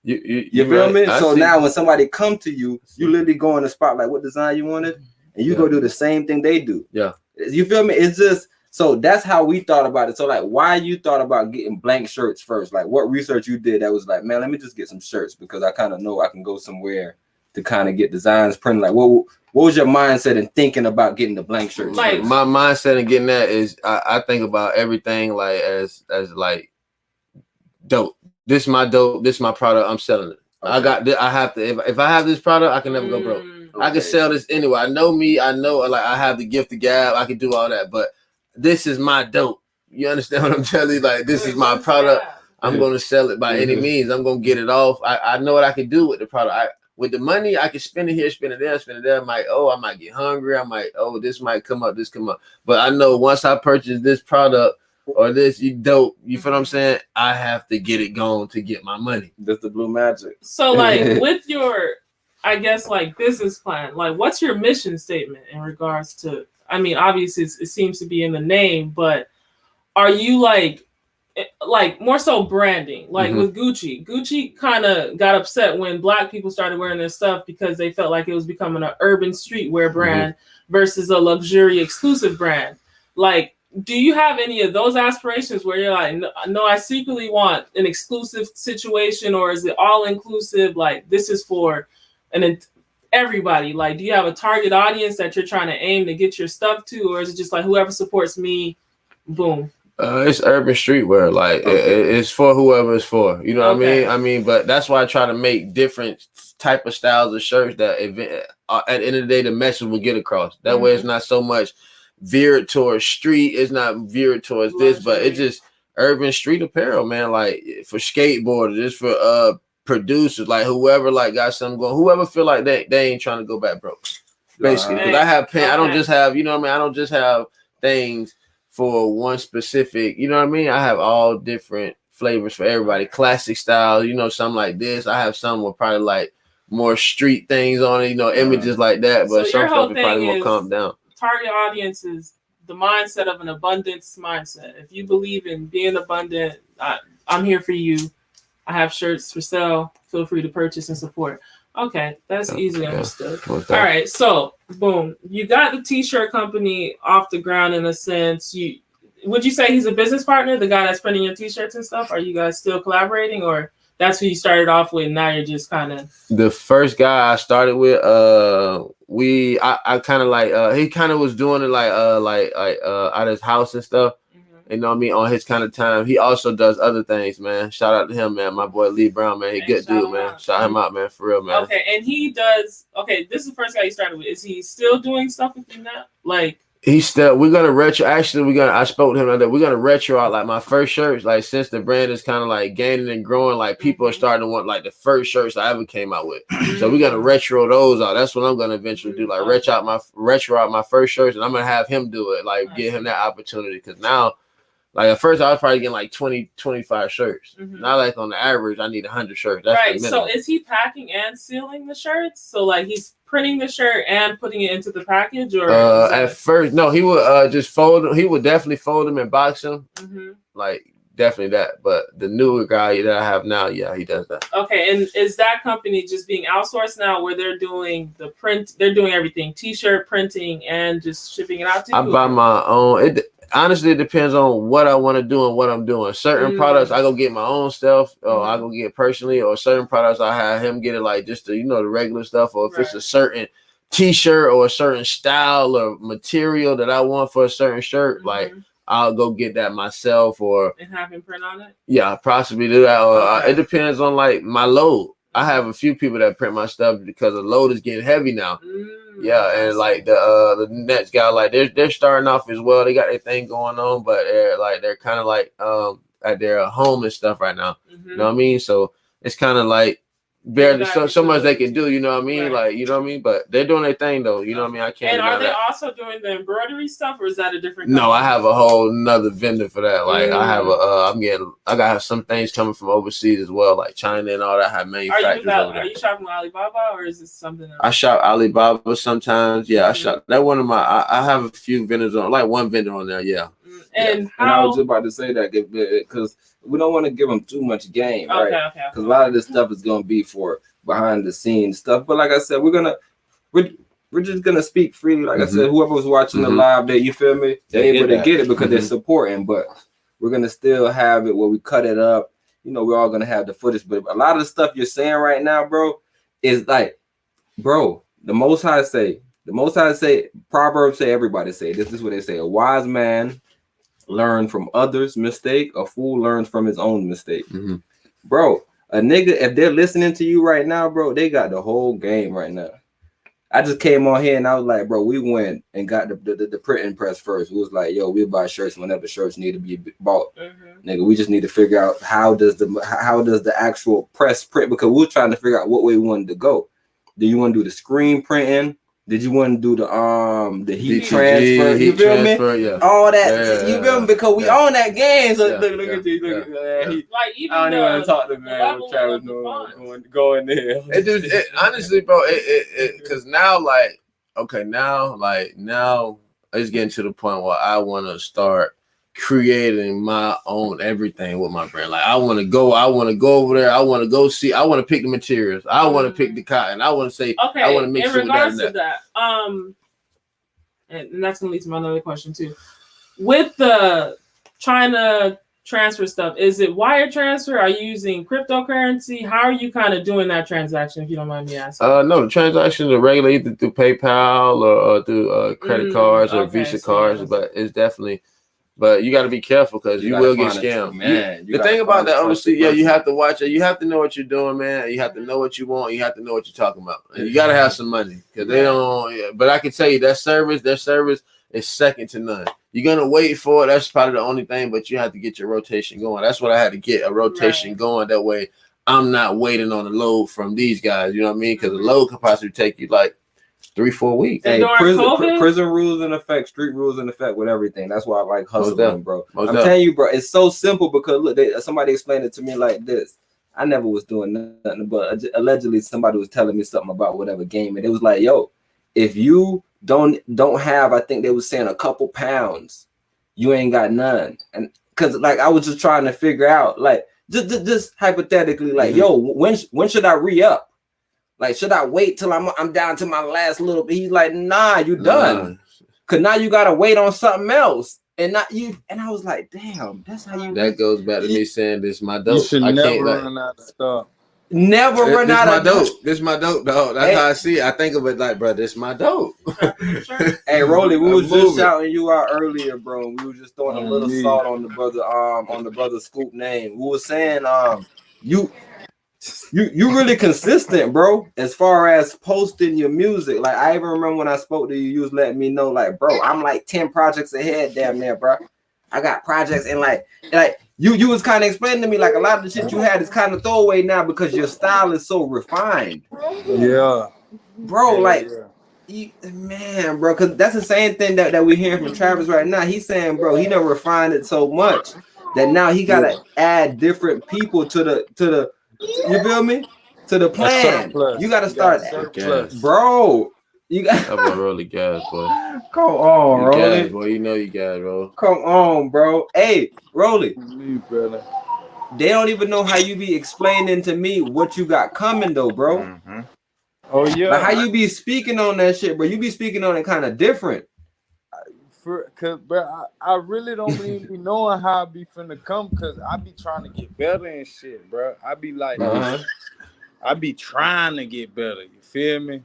You feel me? So now when somebody come to you, you literally go in the spot like, what design you wanted, and you go do the same thing they do. Yeah. You feel me? It's just, so that's how we thought about it. So like, why you thought about getting blank shirts first? Like, what research you did that was like, man, let me just get some shirts, because I kind of know I can go somewhere to kind of get designs printed. Like, what was your mindset in thinking about getting the blank shirts? Like, my mindset in getting that is I think about everything like as like dope. This is my dope. This is my product. I'm selling it. Okay. I have to. If I have this product, I can never go broke. Okay. I can sell this anywhere. I know me. I know, like, I have the gift of gab. I can do all that. But this is my dope. You understand what I'm telling you? Like, this is my product. I'm going to sell it by any means. I'm going to get it off. I know what I can do with the product. with the money, I can spend it here, spend it there, spend it there. I might get hungry. This might come up, this come up. But I know once I purchase this product or this, you feel what I'm saying? I have to get it going to get my money. That's the blue magic. So like with your, I guess like business plan, like what's your mission statement in regards to, I mean, obviously it seems to be in the name, but are you like more so branding, like with Gucci kind of got upset when Black people started wearing their stuff because they felt like it was becoming an urban streetwear brand versus a luxury exclusive brand. Like, do you have any of those aspirations where you're like, no, I secretly want an exclusive situation, or is it all inclusive? Like, this is for everybody. Like, do you have a target audience that you're trying to aim to get your stuff to, or is it just like whoever supports me, boom? It's urban streetwear. Like it's for whoever it's for. You know what I mean? But that's why I try to make different type of styles of shirts that at the end of the day, the message will get across. That way it's not so much veered towards street. It's not veered towards this, but it's just urban street apparel, man. Like for skateboarders, it's for producers, like whoever like got something going, whoever feel like they ain't trying to go back broke. Basically, because I have pen. I don't just have, you know what I mean? I don't just have things for one specific, you know what I mean? I have all different flavors for everybody. Classic style, you know, something like this. I have some with probably like more street things on it, you know, images like that. But so some stuff is probably more calm down. Target audience is the mindset of an abundance mindset. If you believe in being abundant, I'm here for you. I have shirts for sale. Feel free to purchase and support. Okay, that's easily understood. All right, so boom, you got the t-shirt company off the ground in a sense. Would you say he's a business partner, the guy that's printing your t-shirts and stuff? Are you guys still collaborating, or that's who you started off with? And now you're just kind of the first guy I started with. I kind of like he kind of was doing it like at his house and stuff. You know what I mean? On his kind of time. He also does other things, man. Shout out to him, man. My boy Lee Brown, man. He good dude, man. Shout him out, man. For real, man. Okay, and he does. Okay, this is the first guy you started with. Is he still doing stuff with you now? Like he's still. We're gonna retro. Actually, I spoke to him like that. We're gonna retro out like my first shirts. Like since the brand is kind of like gaining and growing, like people are starting to want like the first shirts I ever came out with. So we're gonna retro those out. That's what I'm gonna eventually do. Like retro out my first shirts, and I'm gonna have him do it. Like give him that opportunity, because now. Like at first I was probably getting like 20, 25 shirts. Now like on the average, I need 100 shirts. That's right. So is he packing and sealing the shirts? So like he's printing the shirt and putting it into the package, or at first, no, he would just fold them. He would definitely fold them and box them. Like definitely that. But the newer guy that I have now, yeah, he does that. Okay, and is that company just being outsourced now, where they're doing the print, they're doing everything, t-shirt printing and just shipping it out to you? I buy my own. Honestly, it depends on what I want to do and what I'm doing. Certain products, I go get my own stuff, or I go get personally, or certain products, I have him get it like just the, the regular stuff, or if it's a certain t-shirt or a certain style or material that I want for a certain shirt, like I'll go get that myself, or and have him print on it. Yeah, possibly do that. Or it depends on like my load. I have a few people that print my stuff because the load is getting heavy now. Yeah, and like the next guy, like they're starting off as well. They got their thing going on, but they're kind of like at their home and stuff right now. You know what I mean? So it's kind of like barely so much they can do. You know what I mean? Like, you know what I mean? But they're doing their thing though. You know what I mean? I can't. And are they also doing the embroidery stuff, or is that a different? No, I have a whole nother vendor for that. Like I have I got some things coming from overseas as well, like China and all that. I have manufacturers over there. Are you shopping with Alibaba, or is this something else? I shop Alibaba sometimes. Yeah, I shop. That one of my. I have a few vendors on, like one vendor on there. Yeah. And I was just about to say that because we don't want to give them too much game, right? Because a lot of this stuff is going to be for behind the scenes stuff. But like I said, we're just gonna speak freely. Like I said, whoever was watching the live day, you feel me? They're able to get it because they're supporting. But we're gonna still have it where we cut it up. You know, we're all gonna have the footage. But a lot of the stuff you're saying right now, bro, is like, bro, the Most High say, Proverbs say, everybody say, this is what they say: a wise man learn from others' mistake, a fool learns from his own mistake. Bro, a nigga, if they're listening to you right now, bro, they got the whole game right now. I just came on here and I was like, bro, we went and got the printing press first. We was like, yo, we'll buy shirts whenever shirts need to be bought. Nigga, we just need to figure out how does the actual press print, because we were trying to figure out what way we wanted to go. Do you want to do the screen printing? Did you want to do the heat transfer? You feel me? Yeah. All that. You feel me? Because we own that game. So look at you. Look at like even I don't even want to talk to man with Travis going there. It honestly, bro. Because now, now it's getting to the point where I want to start creating my own everything with my brand. Like I want to go over there. I want to go see. I want to pick the materials. I want to pick the cotton. I want to say. Okay. I want to mix in regards to that. And that's gonna lead to my another question too. With the trying to transfer stuff, is it wire transfer? Are you using cryptocurrency? How are you kind of doing that transaction? If you don't mind me asking. No, the transactions are regular either through PayPal or through credit cards or Visa cards, but it's definitely. But you got to be careful because you will get scammed. Man, the thing about that, obviously, you have to watch it. You have to know what you're doing, man. You have to know what you want. You have to know what you're talking about. And you got to have some money because they don't. Yeah. But I can tell you their service is second to none. You're gonna wait for it. That's probably the only thing. But you have to get your rotation going. That's what I had to get a rotation going. That way, I'm not waiting on a load from these guys. You know what I mean? Because the load could possibly take you like 3-4 weeks. Hey, prison rules in effect, street rules in effect with everything. That's why I like hustling, bro. I'm telling you, bro, it's so simple because look, somebody explained it to me like this. I never was doing nothing, but allegedly somebody was telling me something about whatever game, and it was like, yo, if you don't have, I think they was saying a couple pounds, you ain't got none. And because like I was just trying to figure out, like just hypothetically, like, yo, when should I re-up? Like, should I wait till I'm down to my last little bit? He's like, nah, you done. Cause now you gotta wait on something else. And not you. And I was like, damn, that's how you. That goes back to me saying this is my dope. You should never run out of stuff. Never run out of dope. This is my dope, dog. That's how I see it. I think of it like, bro, this is my dope. Hey, Rollie, we was just shouting you out earlier, bro. We were just throwing a little salt on the brother Scoop name. We were saying, you really consistent, bro, as far as posting your music. Like I even remember when I spoke to you, you was letting me know, like, bro, I'm like 10 projects ahead damn near, bro. I got projects and like you was kind of explaining to me like a lot of the shit you had is kind of throwaway now because your style is so refined. Yeah. Bro, man, bro, because that's the same thing that we're hearing from Travis right now. He's saying, bro, he done refined it so much that now he gotta add different people to the you feel me? To the plan. You gotta start, bro. You got about Rollie gas, boy. Come on, Rollie. Gas, boy. You know you gas, bro. Come on, bro. Hey, Rollie. Me, brother. They don't even know how you be explaining to me what you got coming, though, bro. Mm-hmm. Oh yeah. Like how you be speaking on that shit, bro. You be speaking on it kind of different. Cause, bro, I really don't even be knowing how I be finna come, cause I be trying to get better and shit, bro. I be like, I be trying to get better. You feel me?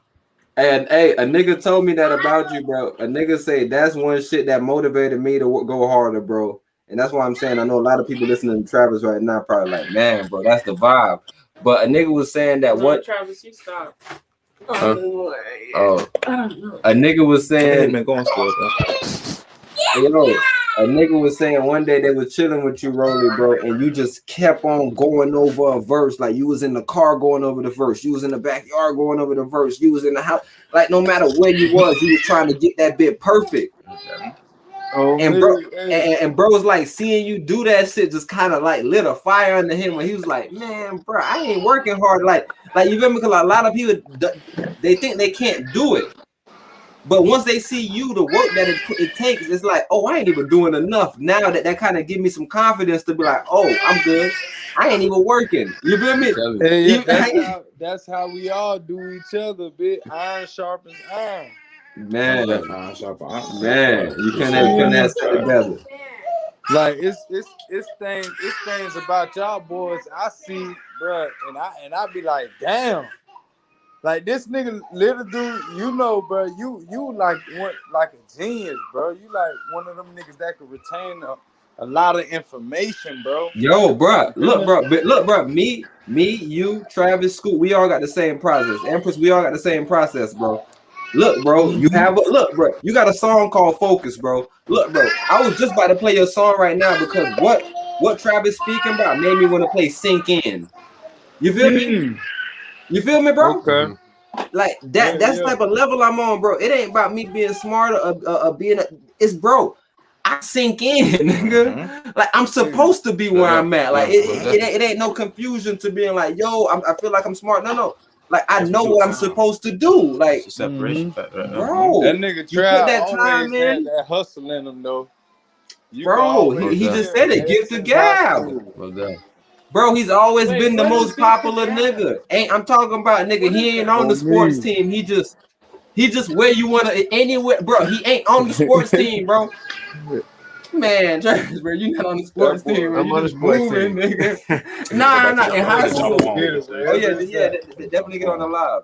And hey, a nigga told me that about you, bro. A nigga say that's one shit that motivated me to go harder, bro. And that's why I'm saying I know a lot of people listening to Travis right now probably like, man, bro, that's the vibe. But a nigga was saying that Travis, you stop. A nigga was saying, a nigga was saying one day they was chilling with you, Rollie, bro, and you just kept on going over a verse. Like you was in the car going over the verse, you was in the backyard going over the verse, you was in the house. Like no matter where you was trying to get that bit perfect. And bro was like seeing you do that shit just kind of like lit a fire under him when he was like, man, bro, I ain't working hard. Like you feel me? Because a lot of people they think they can't do it. But once they see you, the work that it takes, it's like, oh, I ain't even doing enough. Now that kind of give me some confidence to be like, oh, I'm good. I ain't even working. You feel me? Hey, that's how we all do each other, bitch. Iron sharpens iron. Man, you can't have stuff together. Like it's things about y'all boys I see, bro, and I be like, damn. Like this nigga, little dude, you know, bro, you like a genius, bro. You like one of them niggas that could retain a lot of information, bro. Yo, bro, look, bro, me, you, Travis, Scoop, we all got the same process. Empress, we all got the same process, bro. Look, bro, you got a song called Focus, bro. Look, bro, I was just about to play your song right now because what Travis speaking about made me want to play Sink In. You feel me? You feel me, bro? Okay. Like that. That's the type of level I'm on, bro. It ain't about me being smarter or being. It's bro. I sink in, nigga. Like I'm supposed to be where I'm at. Like it ain't no confusion to being like, yo, I feel like I'm smart. No. Like I know what I'm supposed to do. Like separation factor, bro. That nigga Trav that time in that hustle in him though. Bro, he just said it. Give the gab. Bro, he's always been the most popular nigga. I'm talking about nigga. He ain't on the sports team. He just where you want to anywhere, bro. He ain't on the sports team, bro. Man, Travis, bro, you not on the sports team. Bro. I'm on the sports team, nigga. Nah, in high school. Oh yeah, definitely get on the live.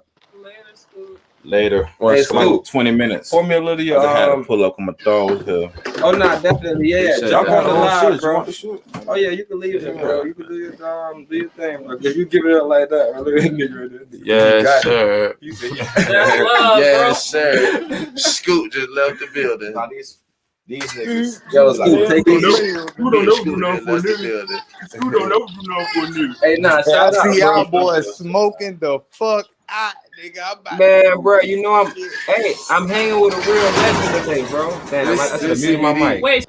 Later. Or like 20 minutes. Pour me a little of your I had to pull up on my dog here. Oh nah, definitely, yeah. Y'all go on the live, bro. Oh yeah, you can leave it, bro. You can do your thing, bro. If you give it up like that, bro. Yes, sir. Yes, sir. Scoot just left the building. These niggas. Yo, Scoot, take it. Who don't know for niggas? Who don't know for niggas? Hey, nah, shout out. See y'all boys smoking the fuck out, nigga. Man, bro, you know I'm hanging with a real legend today, bro. Damn, I should have muted my mic. Wait.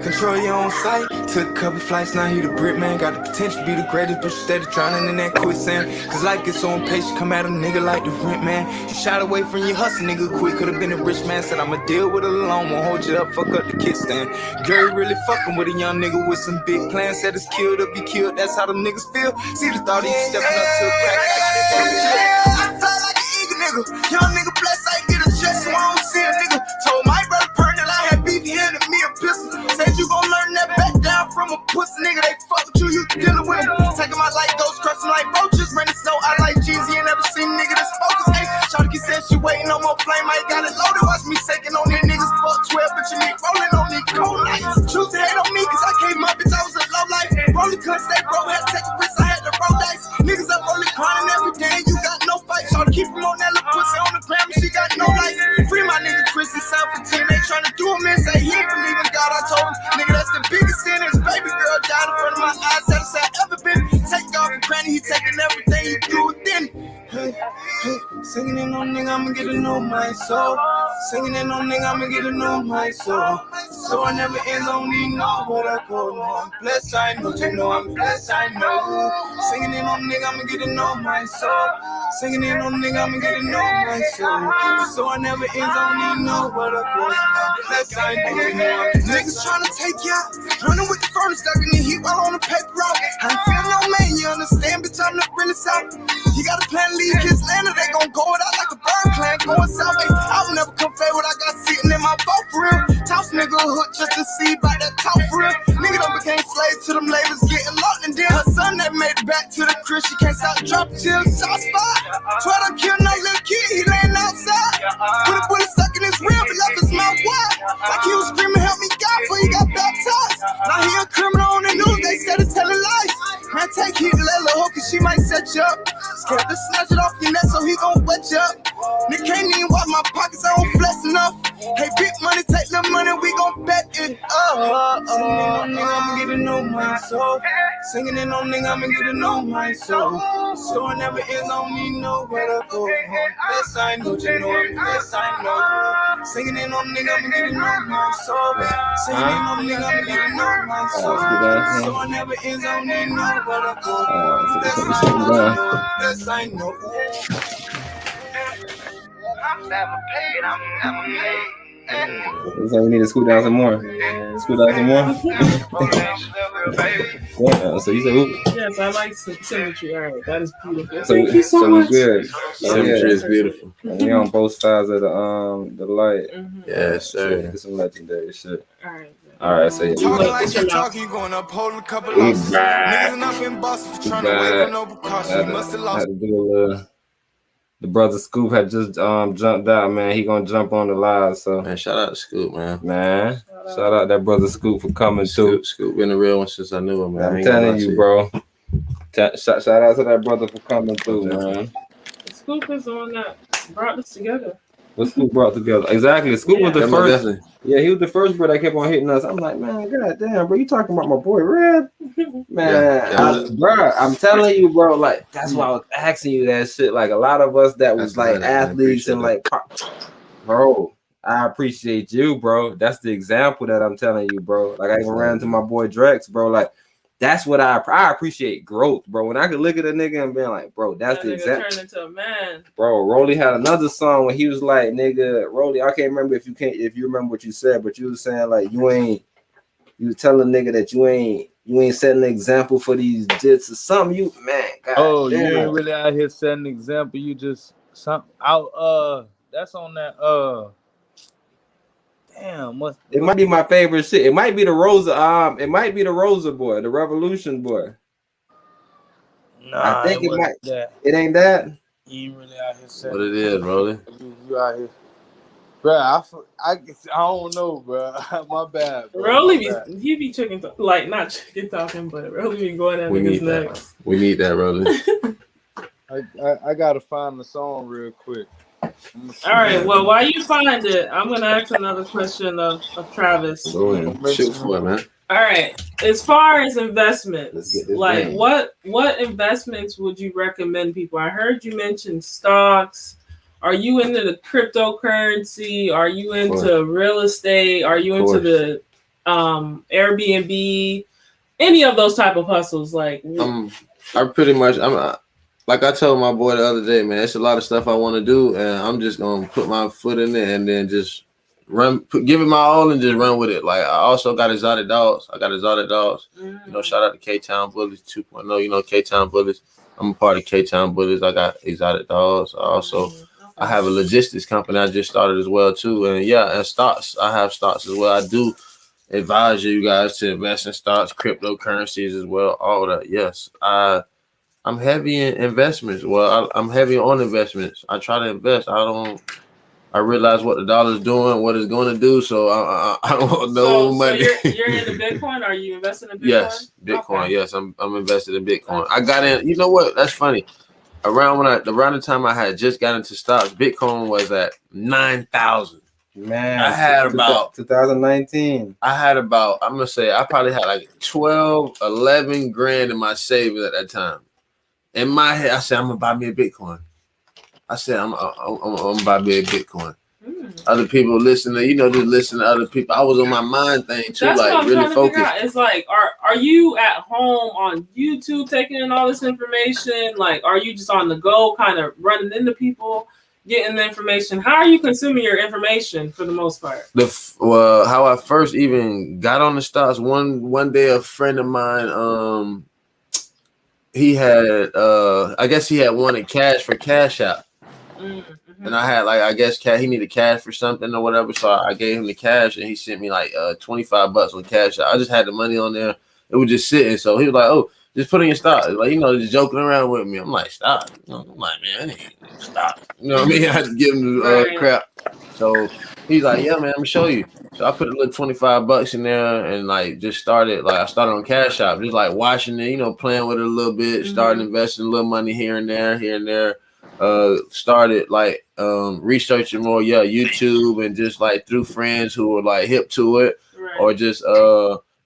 Control your own sight. Took a couple flights, now he the Brit man. Got the potential to be the greatest, but you steady drowning in that quicksand. Cause life gets so impatient, come at a nigga like the rent man. You shot away from your hustle, nigga quick. Could've been a rich man, said I'ma deal with it alone. Won't hold you up, fuck up the kickstand. Gary really fucking with a young nigga with some big plans. Said it's killed or be killed, that's how them niggas feel. See the thought of you stepping up to a crack. I fly like an eagle, nigga. Young nigga blessed, I get a chest, so I don't see a nigga. Told my brother Pern that I had beef, he handed me a pistol. Said you gon' learn that back down from a pussy nigga. They fuck with you dealing with. Taking my light, ghost crushing like roaches. Raining snow, I like Jeezy, ain't never seen a nigga that's focused. Hey, Shawty said she waiting on more flame, I got it loaded. Watch me shaking on these niggas, fuck 12, but you need rolling on these cold nights. Choose to hate on me, cause I came up, bitch, I was a low life. Rollie couldn't stay broke, had to take a risk, I had to roll dice. Niggas up only crying every day, you got no fight. Shawty keep him on that little pussy on the gram, she got no life. Free my nigga Chris and South 15, they tryna do him in, say he ain't believe in God, I told him. Nigga, that's the biggest sin, his baby girl died in front of my eyes, saddest I ever been. Take off for granted, he taking everything he do within. Hey, singing in on nigga, I'ma get to know my soul. Singing in on nigga, I'ma get to know my soul. So I never end, don't even know what I go. No, I'm blessed, I know, you know I'm blessed, I know. Singing in on nigga, I'ma get to know my soul. Singing in on nigga, I'ma get to know my soul. So I never end, don't even know what I go. Blessed, I know, you know I'm niggas tryna take you out. Running with the furnace, stuck in the heat while on the paper route. I ain't feel no man, you understand, bitch, I'm the realest out. You got a plan, leave kids landed, they gon' go it out like a bird clan going south. Hey, I'll never come fair what I got sitting in my boat for real. Toss nigga a hood just to see about that talk for real. Nigga done became slaves to them labels getting locked, and then her son that made it back to the crib, she can't stop dropping till soft spot. Try to kill no little kid, he laying outside. Put a bullet stuck in his rib, but left his mouth wide. Like he was screaming, help me God, before he got baptized. Now he a criminal on the news, they started telling lies. Man, take heat to let little hoe, cause she might set you up. Scared to snatch it off your neck, so he gon' wet you up. Nigga can't even watch my pockets, I don't flex enough. Hey, big money, take little money, we gon' bet it up. Singing in on nigga, I'ma get to know my soul. Singing in on nigga, I'ma get to know my soul. So I never ends, don't need no where to go. Yes, I know, you know I'm yes, I know. Singing in on nigga, I'ma get to know my soul. Singing in on nigga, I'ma get to know my soul. So I never ends, don't need no where to go. Yes, I know. I'm never paid, I'm never paid. So we need to scoot down some more. Scoot down some more. Yeah, so you said who? Yes, I like symmetry. All right, that is beautiful. So, thank you so much. Good. Symmetry is beautiful. And we on both sides of the light. Mm-hmm. Yes, sir. It's some legendary shit. All right, so talking like you talking, you going up holding a couple losses. Niggas enough in Boston for trying to wait for no precautions. You must have lost. The brother Scoop had just jumped out, man. He gonna jump on the live, so man, shout out to Scoop, man. Shout out that brother Scoop for coming through. Scoop been a real one since I knew him, man. I'm telling you, bro. Shout out to that brother for coming through, man. Scoop is the one that brought us together. What Scoop brought together? Exactly. Scoop was the first. Yeah, he was the first bro that kept on hitting us. I'm like, man, god damn, bro, you talking about my boy Red? Man, bro, I'm telling you, bro, like that's why I was asking you that shit. Like a lot of us that was like athletes and like, bro, I appreciate you, bro. That's the example that I'm telling you, bro. Like I even ran into my boy Drex, bro. Like that's what I appreciate growth, bro. When I could look at a nigga and be like, bro, that's the example. Turn into a man. Bro, Rollie had another song when he was like, nigga, Rollie, I can't remember if you remember what you said, but you was saying like you was telling a nigga that you ain't setting an example for these jits or something. You God you ain't really out here setting an example. You just something out. That's on that. Damn, it might be my favorite shit. It might be the Rosa. It might be the Rosa boy, the Revolution boy. Nah, I think it might. That. It ain't that. You ain't really out here setting. What it is, Rollie? You out here. Bro, I don't know, bro. My bad. Bro. Rollie, he be chicken like not chicken talking, but Rollie be going at niggas next. We need that, Rollie. I gotta find the song real quick. All right. Well, while you find it, I'm gonna ask another question of Travis. Go ahead. Shoot for it, man. All right. As far as investments, like game. What investments would you recommend people? I heard you mention stocks. Are you into the cryptocurrency? Are you into real estate? Are you into the Airbnb? Any of those type of hustles? Like I pretty much like I told my boy the other day, man, it's a lot of stuff I want to do, and I'm just gonna put my foot in it and then just give it my all and just run with it. Like I also got exotic dogs. You know, shout out to K-Town Bullies 2.0. You know, K-Town Bullies. I'm a part of K-Town Bullies. I got exotic dogs. I have a logistics company I just started as well too, and stocks. I have stocks as well. I do advise you guys to invest in stocks, cryptocurrencies as well. All that. Yes, I'm heavy in investments. Well, I'm heavy on investments. I try to invest. I realize what the dollar's doing, what it's going to do. So I don't want no money. So you're into Bitcoin? Are you investing in Bitcoin? Yes, Bitcoin. Okay. Yes, I'm invested in Bitcoin. I got in. You know what? That's funny. Around the time I had just got into stocks, Bitcoin was at 9,000. Man, I had about 2019. I had about, I'm gonna say I probably had like 12, 11 grand in my savings at that time. In my head, I said I'm gonna buy me a Bitcoin. I said I'm gonna buy me a Bitcoin. Other people listen to, just listen to other people. I was on my mind thing too. That's like really focused. It's like, are you at home on YouTube taking in all this information? Like, are you just on the go, kind of running into people, getting the information? How are you consuming your information for the most part? How I first even got on the stocks. One day, a friend of mine, he had, I guess he had wanted cash for Cash App. And I had I guess he needed cash for something or whatever. So I gave him the cash and he sent me like $25 on Cash App. I just had the money on there. It was just sitting. So he was like, oh, just put in your stock. Like, just joking around with me. I'm like, stop. I'm like, man, I need stop. You know what I mean? I had to give him the crap. So he's like, yeah, man, I'm gonna show you. So I put a little $25 in there and just started. Like I started on Cash App, just like watching it, playing with it a little bit, started investing a little money here and there. Started researching more, YouTube and just through friends who were hip to it, or just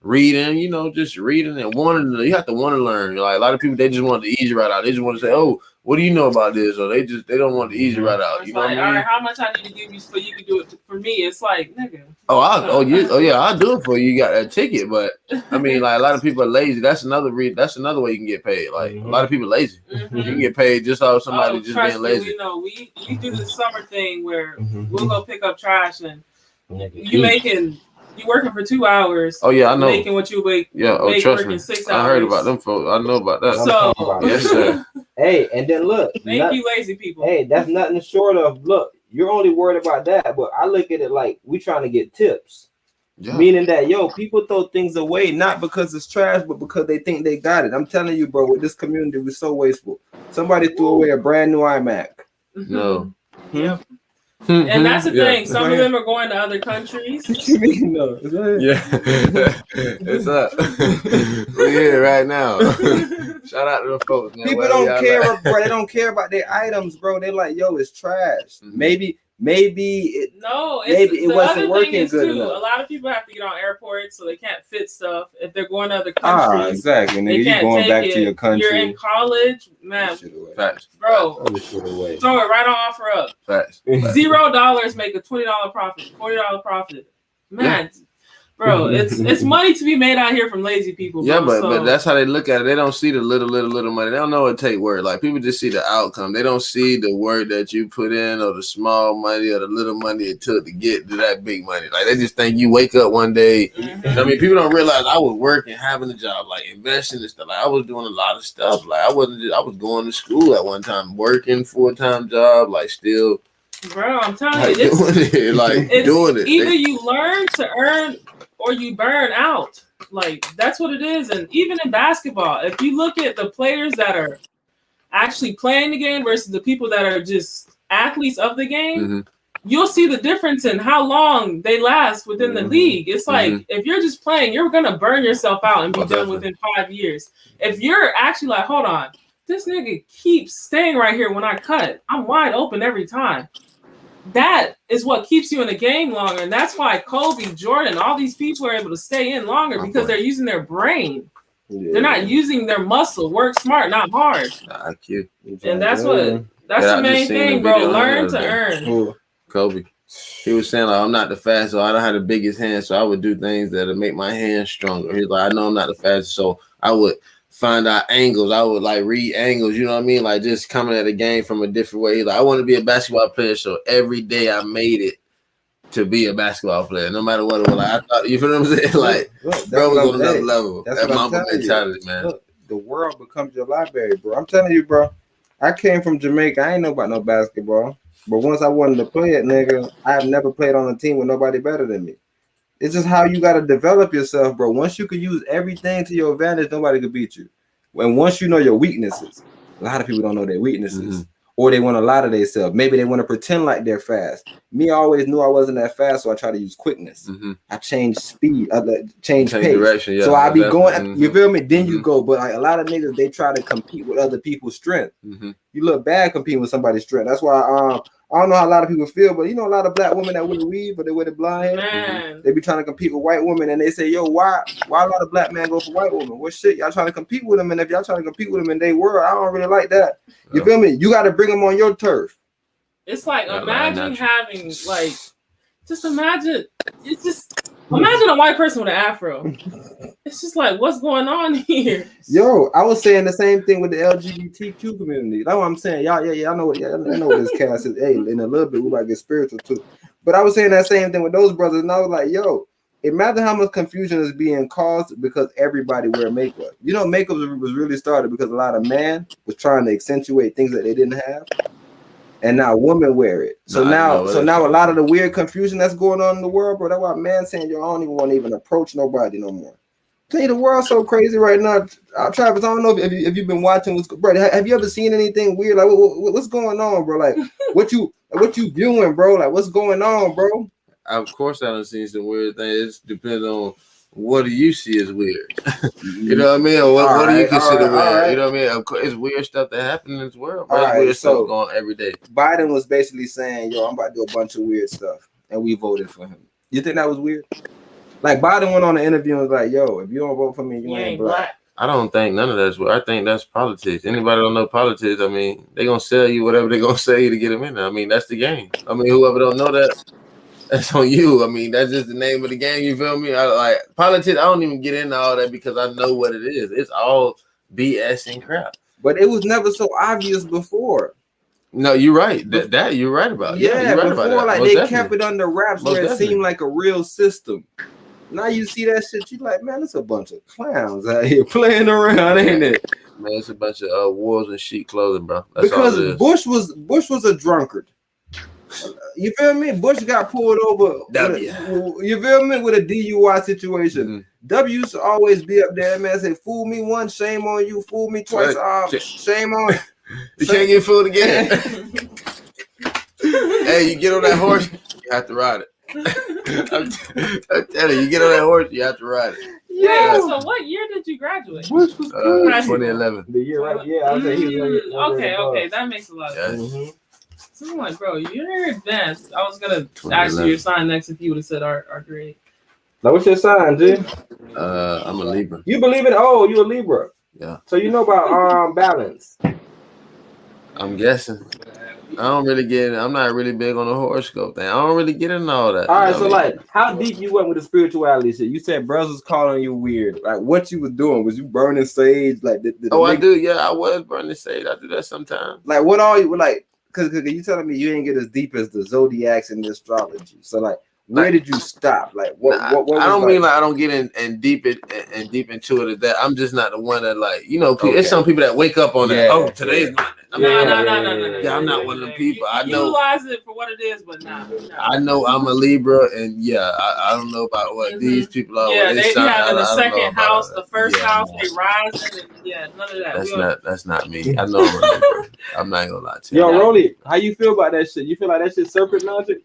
reading, just reading and wanting to. You have to want to learn. Like a lot of people, they just want the easy route out. They just want to say, "Oh, what do you know about this?" Or they don't want the easy route out. You know what I mean? All right, how much I need to give you so you can do it for me? It's like, nigga. I'll do it for you. You got that ticket, but I mean, a lot of people are lazy. That's another way you can get paid. A lot of people are lazy. You can get paid just off somebody just being lazy. We do the summer thing where we'll go pick up trash and you working for 2 hours. Oh yeah, I know. Making what you make. Yeah, trust me. 6 hours. I heard about them folks. I know about that. So yes, sir. Hey, and then look. Thank you, lazy people. Hey, that's nothing short of look. You're only worried about that, but I look at it like we trying to get tips. Yeah. Meaning that people throw things away not because it's trash, but because they think they got it. I'm telling you, bro, with this community, we're so wasteful. Somebody threw away a brand new iMac. No. Yep. And that's the thing. Some of them are going to other countries. What you mean, no? Yeah. It's up. We're here right now. Shout out to the folks, man. People don't care, bro. They don't care about their items, bro. They're like, yo, it's trash. Maybe maybe it wasn't working good enough. A lot of people have to get on airports, so they can't fit stuff if they're going to other countries. Exactly. Nigga, you going back to your country. You're in college, man. Facts. Bro, throw it right on offer up. Facts. $0 make a $20 profit, $40 profit. Man. Yeah. Bro, it's money to be made out here from lazy people. Bro. Yeah, but that's how they look at it. They don't see the little money. They don't know it take work. Like people just see the outcome. They don't see the work that you put in, or the small money, or the little money it took to get to that big money. Like they just think you wake up one day. Mm-hmm. I mean, people don't realize I was working, having a job, like investing and stuff. Like I was doing a lot of stuff. Like I was going to school at one time, working full-time job, like still. Bro, I'm telling you, doing it. Either you learn to earn or you burn out. Like that's what it is. And even in basketball, if you look at the players that are actually playing the game versus the people that are just athletes of the game, mm-hmm. you'll see the difference in how long they last within the league. It's like if you're just playing, you're gonna burn yourself out and be done within 5 years. If you're actually like, hold on, this nigga keeps staying right here when I cut. I'm wide open every time. That is what keeps you in the game longer. And that's why Kobe, Jordan, all these people are able to stay in longer because they're using their brain. Yeah. They're not using their muscle. Work smart, not hard. IQ. And that's the main thing, bro. Learn to earn. Ooh, Kobe. He was saying, like, I'm not the fastest, so I don't have the biggest hands, so I would do things that'll make my hands stronger. He's like, I know I'm not the fastest, so I would find out angles. I would like read angles, you know what I mean? Like just coming at the game from a different way. Like I want to be a basketball player, so every day I made it to be a basketball player, no matter what it was. Like I thought, you feel what I'm saying? Like, bro was on another level. That's my mentality, man. Look, the world becomes your library, bro. I'm telling you, bro. I came from Jamaica. I ain't know about no basketball, but once I wanted to play it, nigga, I've never played on a team with nobody better than me. It's just how you got to develop yourself, bro. Once you could use everything to your advantage, nobody could beat you. And once you know your weaknesses, a lot of people don't know their weaknesses, or they want to lie to themselves. Maybe they want to pretend like they're fast. Me, I always knew I wasn't that fast, so I try to use quickness. I change speed, change pace. Direction, yeah, so I be going. You feel me? Then you go. But like a lot of niggas, they try to compete with other people's strength. You look bad competing with somebody's strength. That's why I don't know how a lot of people feel, but you know, a lot of black women that wear weave, but they wear the blonde hair. They be trying to compete with white women, and they say, "Yo, why a lot of black men go for white women? What shit? Y'all trying to compete with them? And if y'all trying to compete with them in their world, I don't really like that. You feel me? You got to bring them on your turf. It's like imagine having like, just imagine. It's just imagine a white person with an afro. It's just like, what's going on here? Yo, I was saying the same thing with the LGBTQ community. That's what I'm saying. Y'all, I know what this cast is. Hey, in a little bit, we might get spiritual too. But I was saying that same thing with those brothers, and I was like, yo, imagine how much confusion is being caused because everybody wear makeup. You know, makeup was really started because a lot of men was trying to accentuate things that they didn't have. And now women wear it. So now a lot of the weird confusion that's going on in the world, bro. That's why man saying, yo, I don't even want to even approach nobody no more. Tell you, the world's so crazy right now. Travis, I don't know if you've been watching. Bro, have you ever seen anything weird? Like, what's going on, bro? Like, what you viewing, bro? Like, what's going on, bro? Of course, I done seen some weird things. It depends on what do you see as weird. You know what I mean? Or what do you consider weird? You know what I mean? Of course, it's weird stuff that happens in this world. There's weird stuff going on every day. Biden was basically saying, yo, I'm about to do a bunch of weird stuff. And we voted for him. You think that was weird? Like, Biden went on an interview and was like, yo, if you don't vote for me, you ain't black. I don't think none of that's weird. I think that's politics. Anybody don't know politics, I mean, they're going to sell you whatever they're going to sell you to get them in there. I mean, that's the game. I mean, whoever don't know that, that's on you. I mean, that's just the name of the game. You feel me? I like politics. I don't even get into all that because I know what it is. It's all BS and crap. But it was never so obvious before. No, you're right. That you're right about. Yeah, you're right before about like they kept it under wraps where it seemed like a real system. Now you see that shit, you like, man, it's a bunch of clowns out here playing around, ain't it? Man, it's a bunch of wolves in sheep clothing, bro. That's because all Bush was a drunkard. You feel me? Bush got pulled over. You feel me? With a DUI situation. W used to always be up there, man. Say, fool me once, shame on you. Fool me twice, shame on you. You can't get fooled again. Hey, you get on that horse, you have to ride it. I'm telling you, you get on that horse, you have to ride it. Yeah. So what year did you graduate? 2011. The year, right? Yeah, I was okay, that makes a lot of sense. So I'm like, bro, you're advanced. I was gonna ask you your sign next if you would have said our grade. Now, what's your sign, G? I'm a Libra. You believe in? Oh, you a Libra. Yeah. So you know about balance. I'm guessing. I'm not really big on the horoscope thing. I don't really get into all that. All right, so like, how deep you went with the spirituality shit? You said brothers was calling you weird. Like, what you was doing? Was you burning sage? Like, I do. Yeah, I was burning sage. I do that sometimes. Like, what are you like? Because you telling me you didn't get as deep as the zodiacs and the astrology. So like, where did you stop? Like, what I don't mean like I don't get in deep into it. That I'm just not the one that like It's some people that wake up on that. Oh, today's Monday. No. Yeah, I'm not one of them people. I know. Utilize it for what it is, but nah. I know I'm a Libra, and I don't know about what these people are. Yeah, they have in the second house, the first house, they rise, and none of that. That's not me. I know I'm a Libra. I'm not gonna lie to you. Yo, Rollie, how you feel about that shit? You feel like that shit serpent magic?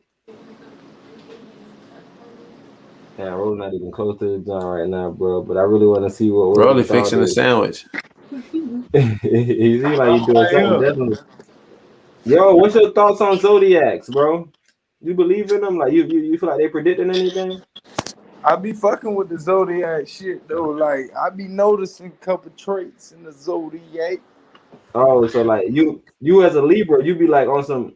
Yeah, Rollie's not even close to the John right now, bro. But I really want to see what Rollie fixing a sandwich. He seems like he's doing something definitely. Yo, what's your thoughts on zodiacs, bro? You believe in them? Like you feel like they predicting anything? I be fucking with the zodiac shit though. Like I be noticing a couple traits in the zodiac. Oh, so like you as a Libra, you be like on some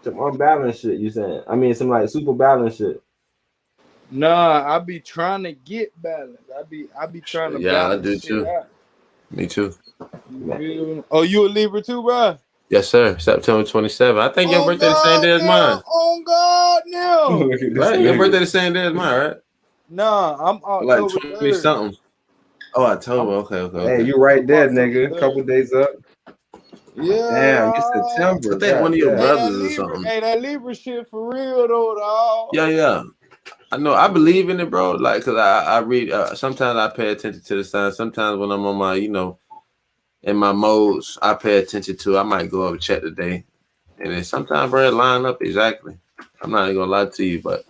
unbalanced shit. You saying? I mean, some like super balanced shit. Nah, I be trying to get balance. I be trying to. Yeah, I do too. Out. Me too. Oh, you a Libra too, bro? Yes, sir. September 27th. I think your birthday the same day as mine. Oh God, no! Right, your birthday the same day as mine, right? Nah, I'm October like 20 something. Oh, October. Okay. Hey, you right there, nigga. A couple days up. Yeah. Damn, it's September. I think one of your brothers or something. Hey, that Libra shit for real though, dog. Yeah. I know. I believe in it, bro. Like, cause I read. Sometimes I pay attention to the signs. Sometimes when I'm on my, in my modes, I pay attention to. I might go over check the day, and then sometimes, bro, it line up exactly. I'm not even gonna lie to you, but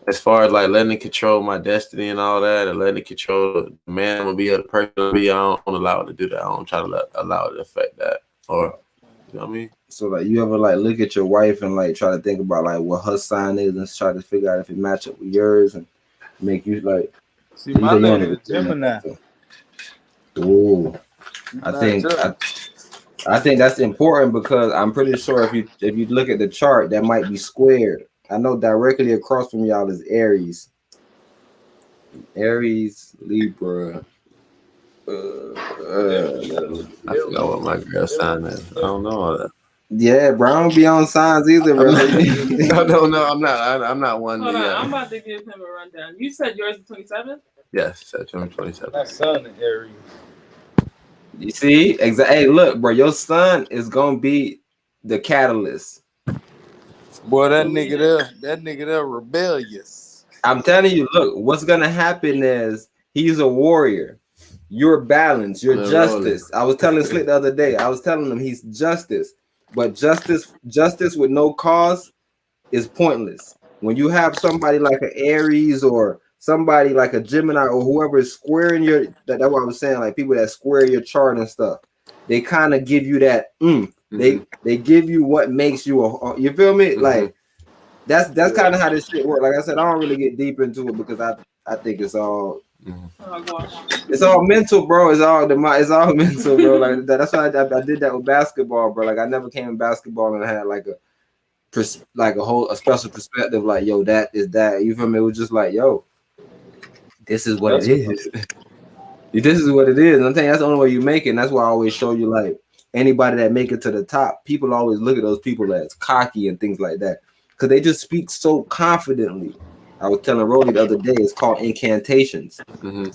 as far as like letting it control my destiny and all that, and letting it control the man I'm gonna be, or the person I'm gonna be, I don't allow it to do that. I don't try to allow it to affect that, or you know what I mean. So like, you ever like look at your wife and like try to think about like what her sign is and try to figure out if it match up with yours and make you like. See, my lady is Gemini. Ooh, I think that's important because I'm pretty sure if you look at the chart, that might be squared. I know directly across from y'all is Aries. Aries, Libra. I forgot what my girl sign is. I don't know all that. Yeah, bro, I don't be on signs either, bro. No, I'm not one. Hold on, I'm about to give him a rundown. You said yours is 27th? Yes, September 27th. My son is Aries. You see, exactly. Hey, look, bro, your son is gonna be the catalyst. Boy, that nigga there rebellious. I'm telling you, look, what's gonna happen is he's a warrior. You're balance. You're justice. I was telling Slick the other day. I was telling him he's justice, but justice with no cause is pointless. When you have somebody like an Aries or somebody like a Gemini or whoever is squaring your, that's what I was saying. Like people that square your chart and stuff, they kind of give you that. They give you what makes you a. You feel me? Like that's kind of how this shit works. Like I said, I don't really get deep into it because I think it's all. Oh gosh. It's all mental, bro. It's all mental, bro. Like that's why I did that with basketball, bro. Like I never came in basketball and I had like a special perspective. Like yo, that is that. You feel me? It was just like yo, this is what it is. This is what it is. And I'm saying that's the only way you make it. And that's why I always show you like anybody that make it to the top. People always look at those people as cocky and things like that because they just speak so confidently. I was telling Rollie the other day, it's called incantations,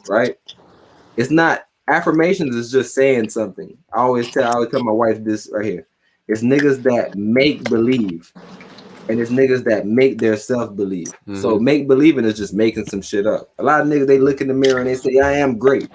right? It's not affirmations. It's just saying something. I always tell my wife this right here. It's niggas that make believe, and it's niggas that make their self believe. So make believing is just making some shit up. A lot of niggas, they look in the mirror and they say, "I am great,"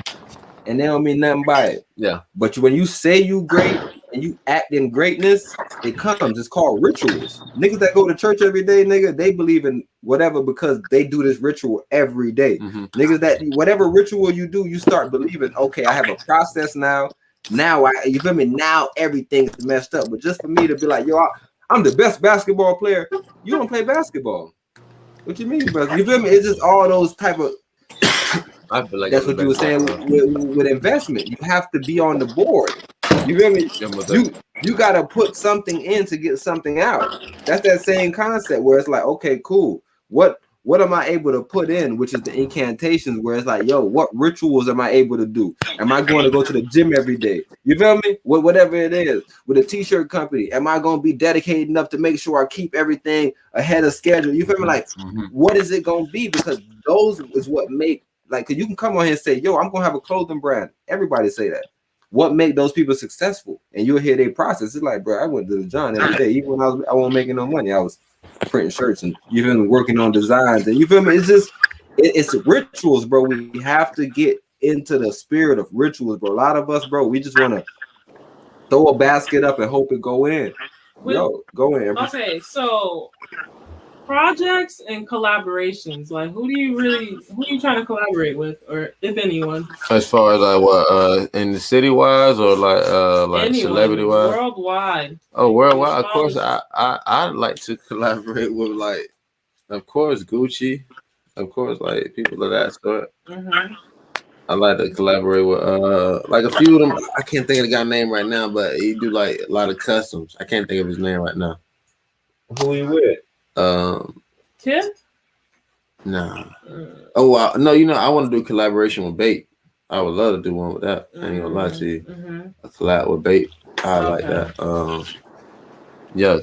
and they don't mean nothing by it. Yeah. But when you say you great and you act in greatness, it comes. It's called rituals. Niggas that go to church every day, nigga, they believe in whatever because they do this ritual every day. Niggas that whatever ritual you do, you start believing, okay, I have a process now. Now you feel me? Now everything's messed up. But just for me to be like, yo, I'm the best basketball player. You don't play basketball. What you mean, brother? You feel me? It's just all those type of. I feel like that's what you were saying with investment. You have to be on the board. You feel me? You gotta put something in to get something out. That's that same concept where it's like, okay, cool. What am I able to put in? Which is the incantations, where it's like, yo, what rituals am I able to do? Am I going to go to the gym every day? You feel me? Whatever it is, with a t-shirt company, am I going to be dedicated enough to make sure I keep everything ahead of schedule? You feel me? Like, what is it going to be? Because those is what make, like, cause you can come on here and say, yo, I'm going to have a clothing brand. Everybody say that. What make those people successful? And you'll hear their process. It's like, bro, I went to the John every day. Even when I wasn't making no money, I was printing shirts and you feel me, working on designs. And you feel me? It's just, it's rituals, bro. We have to get into the spirit of rituals, bro. A lot of us, bro, we just want to throw a basket up and hope it go in. Yo, go in. Okay, so projects and collaborations, like who are you trying to collaborate with, or if anyone? As far as like what in the city wise or like celebrity wise? Worldwide. Oh, worldwide. Of course, I'd like to collaborate with, like, of course, Gucci, of course, like people of that sort. I like to collaborate with like a few of them. I can't think of the guy's name right now, but he do like a lot of customs. I can't think of his name right now. Who you with? Tip? Nah. Oh, no, you know, I want to do a collaboration with Bait. I would love to do one with that. I ain't gonna lie to you. A collab with Bait. I like that. Yeah,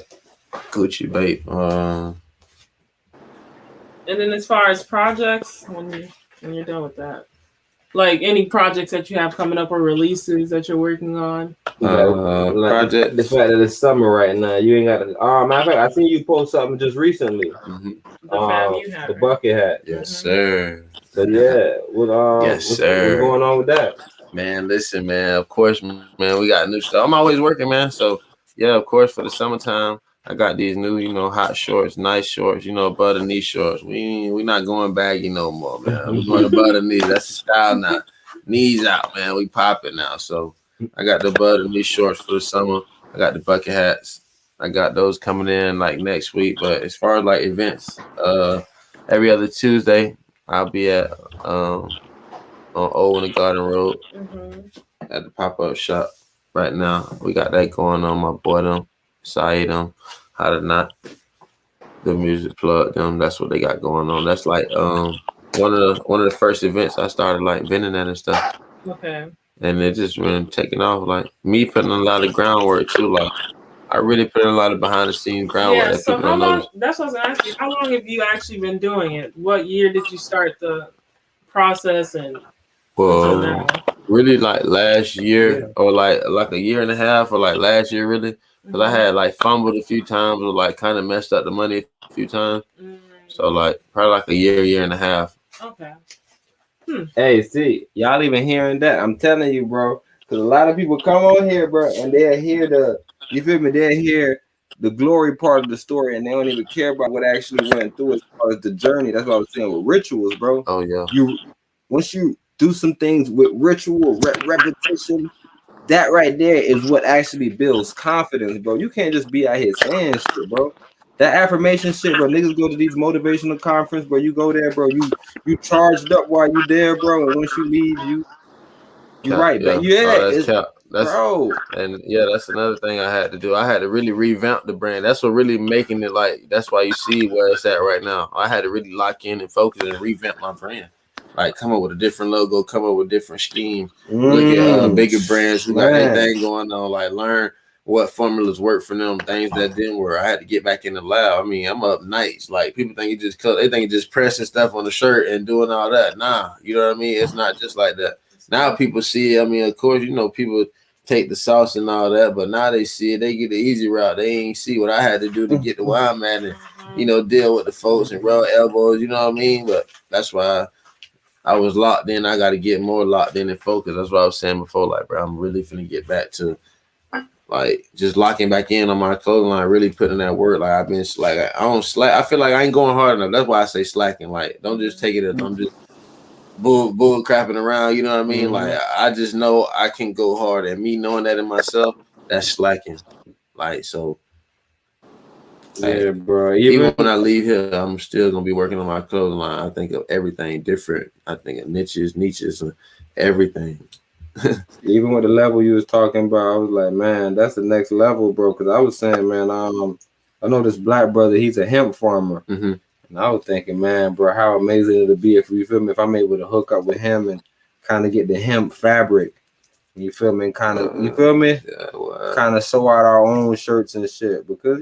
Gucci, Bait. And then as far as projects, when you're done with that, like any projects that you have coming up or releases that you're working on. Project. The fact that it's summer right now, you ain't got to. Matter of fact, I seen you post something just recently. The bucket hat. Yes, sir. So yeah, yes, sir. What's going on with that? Man, listen, man. Of course, man. We got new stuff. I'm always working, man. So yeah, of course, for the summertime, I got these new, you know, hot shorts, nice shorts, you know, butter knee shorts. We not going baggy no more, man. We're going to butter knee. That's the style now. Knees out, man. We popping now. So I got the butter knee shorts for the summer. I got the bucket hats. I got those coming in like next week. But as far as like events, every other Tuesday, I'll be at on Old in the Garden Road at the pop-up shop right now. We got that going on. My boy them, Saeed them, How to Not, the music plug them. That's what they got going on. That's like one of the first events I started like vending that and stuff. Okay. And it just been taking off. Like me putting a lot of groundwork too. Like I really put in a lot of behind the scenes groundwork. Yeah. So how long? That's what I was gonna ask you. How long have you actually been doing it? What year did you start the process? And well, really like last year or like a year and a half or like last year really. Because I had like fumbled a few times or like kind of messed up the money a few times. So like probably like a year and a half. Okay. Hey, see, y'all even hearing that? I'm telling you, bro. Because a lot of people come on here, bro, and they'll hear you feel me? They'll hear the glory part of the story, and they don't even care about what actually went through as far as the journey. That's what I was saying with rituals, bro. Oh yeah. Once you do some things with ritual, repetition, that right there is what actually builds confidence, bro. You can't just be out here saying shit, bro. That affirmation shit, bro. Niggas go to these motivational conferences, bro. You go there, bro. You charged up while you there, bro. And once you leave, you right back. That's bro. And yeah, that's another thing I had to do. I had to really revamp the brand. That's what really making it like. That's why you see where it's at right now. I had to really lock in and focus and revamp my brand. Like come up with a different logo, come up with different schemes. Look at bigger brands who got their thing going on. Like learn what formulas work for them, things that didn't work. I had to get back in the lab. I mean, I'm up nights. Like people think they think just pressing stuff on the shirt and doing all that. Nah, you know what I mean? It's not just like that. Now people see it. I mean, of course, you know, people take the sauce and all that, but now they see it. They get the easy route. They ain't see what I had to do to get to where I'm at and, you know, deal with the folks and rub elbows. You know what I mean? But that's why I was locked in. I got to get more locked in and focused. That's what I was saying before. Like, bro, I'm really finna get back to like just locking back in on my clothing line, really putting that work. Like I've been like I don't slack. I feel like I ain't going hard enough. That's why I say slacking. Like don't just take it as I'm just bull crapping around. You know what I mean? Like I just know I can go hard, and me knowing that in myself, that's slacking. Like so, Yeah, bro. Even when I leave here, I'm still gonna be working on my clothing line. I think of everything different. I think of niches, and everything. Even with the level you was talking about, I was like, man, that's the next level, bro. Because I was saying, man, I know this black brother. He's a hemp farmer, and I was thinking, man, bro, how amazing it'd be if you feel me, if I'm able to hook up with him and kind of get the hemp fabric. You feel me? Kind of, you feel me? Kind of sew out our own shirts and shit because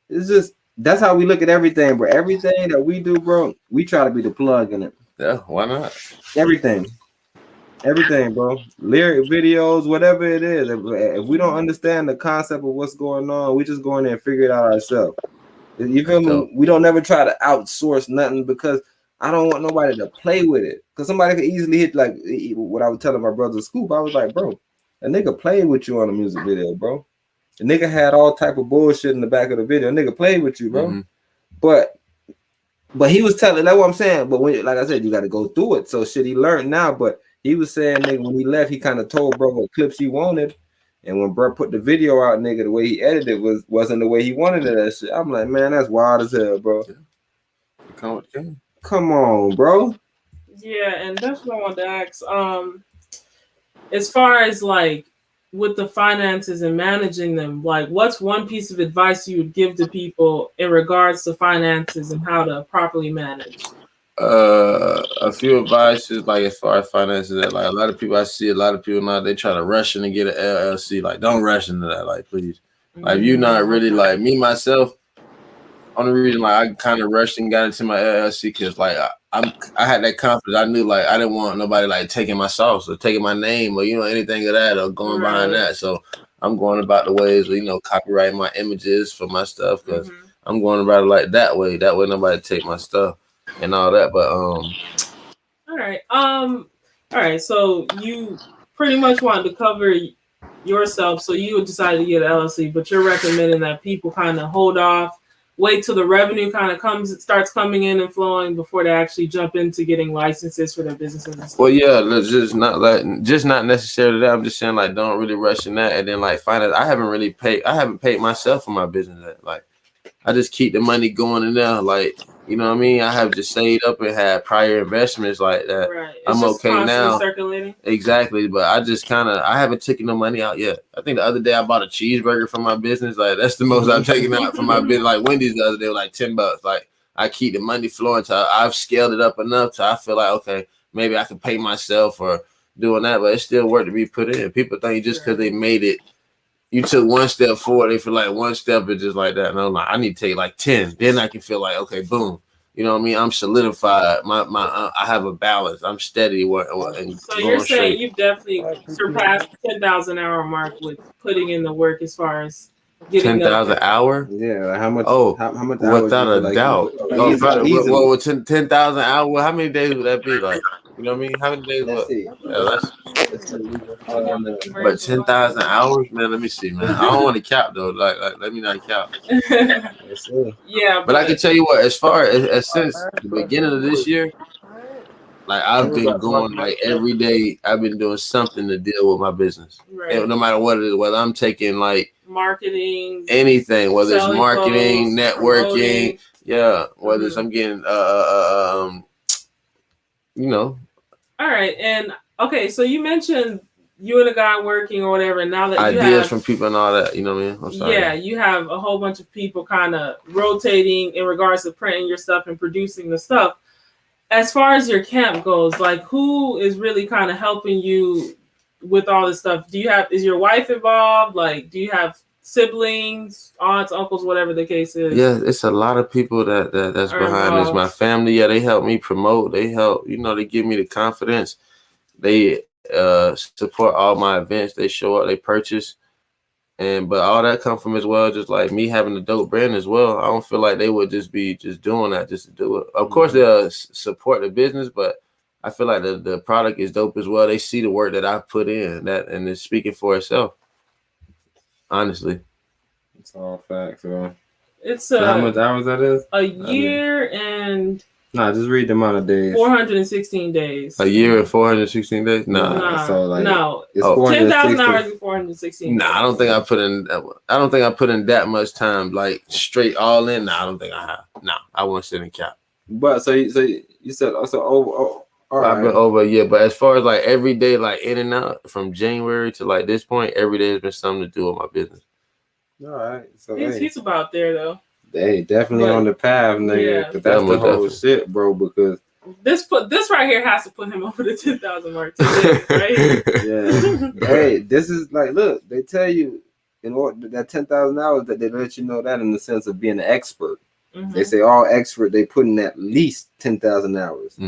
it's just that's how we look at everything, bro. Everything that we do, bro, we try to be the plug in it. Yeah, why not? Everything, bro. Lyric videos, whatever it is. If we don't understand the concept of what's going on, we just go in there and figure it out ourselves. You feel me? We don't never try to outsource nothing because I don't want nobody to play with it. Because somebody could easily hit like what I was telling my brother Scoop. I was like, bro, a nigga played with you on a music video, bro. The nigga had all type of bullshit in the back of the video. A nigga played with you, bro. But he was telling, that's what I'm saying. But when, like I said, you got to go through it. So shit, he learned now. But he was saying, nigga, when he left, he kind of told bro what clips he wanted. And when bro put the video out, nigga, the way he edited wasn't the way he wanted it. That shit. I'm like, man, that's wild as hell, bro. Come on, bro. Yeah, and that's what I wanted to ask. As far as like with the finances and managing them, like what's one piece of advice you would give to people in regards to finances and how to properly manage? A few advices, like as far as finances, that like a lot of people now they try to rush in and get an LLC. Like, don't rush into that, like please. Like if you're not really like me myself. Only reason like I kind of rushed and got into my LLC because like I had that confidence. I knew like I didn't want nobody like taking my sauce or taking my name or anything of that or going behind that. So I'm going about the ways of copyrighting my images for my stuff because I'm going about it like that way. That way nobody take my stuff and all that. But all right. So you pretty much wanted to cover yourself, so you decided to get an LLC, but you're recommending that people kind of hold off. Wait till the revenue kind of starts coming in and flowing before they actually jump into getting licenses for their businesses and stuff. Well, yeah, just not necessarily that. I'm just saying like don't really rush in that, and then like finance. I haven't paid myself for my business. Like I just keep the money going in there. Like you know what I mean. I have just saved up and had prior investments like that. Right. I'm okay now. Circulating. Exactly, but I haven't taken no money out yet. I think the other day I bought a cheeseburger for my business. Like that's the most I've taken out for my business. Like Wendy's the other day was like $10. Like I keep the money flowing till I've scaled it up enough till I feel like okay, maybe I can pay myself for doing that. But it's still work to be put in. People think just because they made it, you took one step forward, they feel like one step is just like that. And I'm like, I need to take like 10. Then I can feel like okay, boom. You know what I mean? I'm solidified. I have a balance. I'm steady. So you're saying you've definitely surpassed 10,000 hour mark with putting in the work as far as getting 10,000 hour? Yeah. How much? Oh, how much? Without a doubt. Well, with 10,000 hours, how many days would that be? Like, you know what I mean? How many days? Let's see. But 10,000 hours, man. Let me see, man. I don't want to count though. Like let me not count. Yeah, but I can tell you what. As far as since the beginning of this year, like I've been going like every day. I've been doing something to deal with my business, and no matter what it is. Whether I'm taking like marketing, anything, whether it's marketing, networking, whether it's I'm getting All right, and okay, so you mentioned you and a guy working or whatever, and now that you ideas from people and all that, you know what I mean? I'm sorry. Yeah, you have a whole bunch of people kind of rotating in regards to printing your stuff and producing the stuff. As far as your camp goes, like who is really kind of helping you with all this stuff? Is your wife involved? Like, do you have siblings, aunts, uncles, whatever the case is? Yeah, it's a lot of people that's behind this. My family, they help me promote. They help, they give me the confidence. They support all my events. They show up, they purchase. But all that come from as well, just like me having a dope brand as well. I don't feel like they would just be doing that just to do it. Of course, they'll support the business, but I feel like the product is dope as well. They see the work that I put in, and it's speaking for itself. Honestly, it's all facts, bro. It's how much hours that is? A year and Nah, just read the amount of days. 416 days. A year and 416 days? Nah. So like, no. It's 10,000 hours and 416 Nah, days. I don't think I put in. I don't think I put in that much time, like straight all in. Nah, I don't think I have. Nah, I won't sit and count. But so you said also over. I've been over a year, but as far as like every day, like in and out from January to like this point, every day has been something to do with my business. All right, so he's about there though. They definitely on the path, nigga. Yeah. That's the whole shit, bro. Because this right here has to put him over the 10,000 mark today, right? Yeah. Hey, this is like, look, they tell you in order that 10,000 hours that they let you know that in the sense of being an expert. Mm-hmm. They say all expert they put in at least 10,000 hours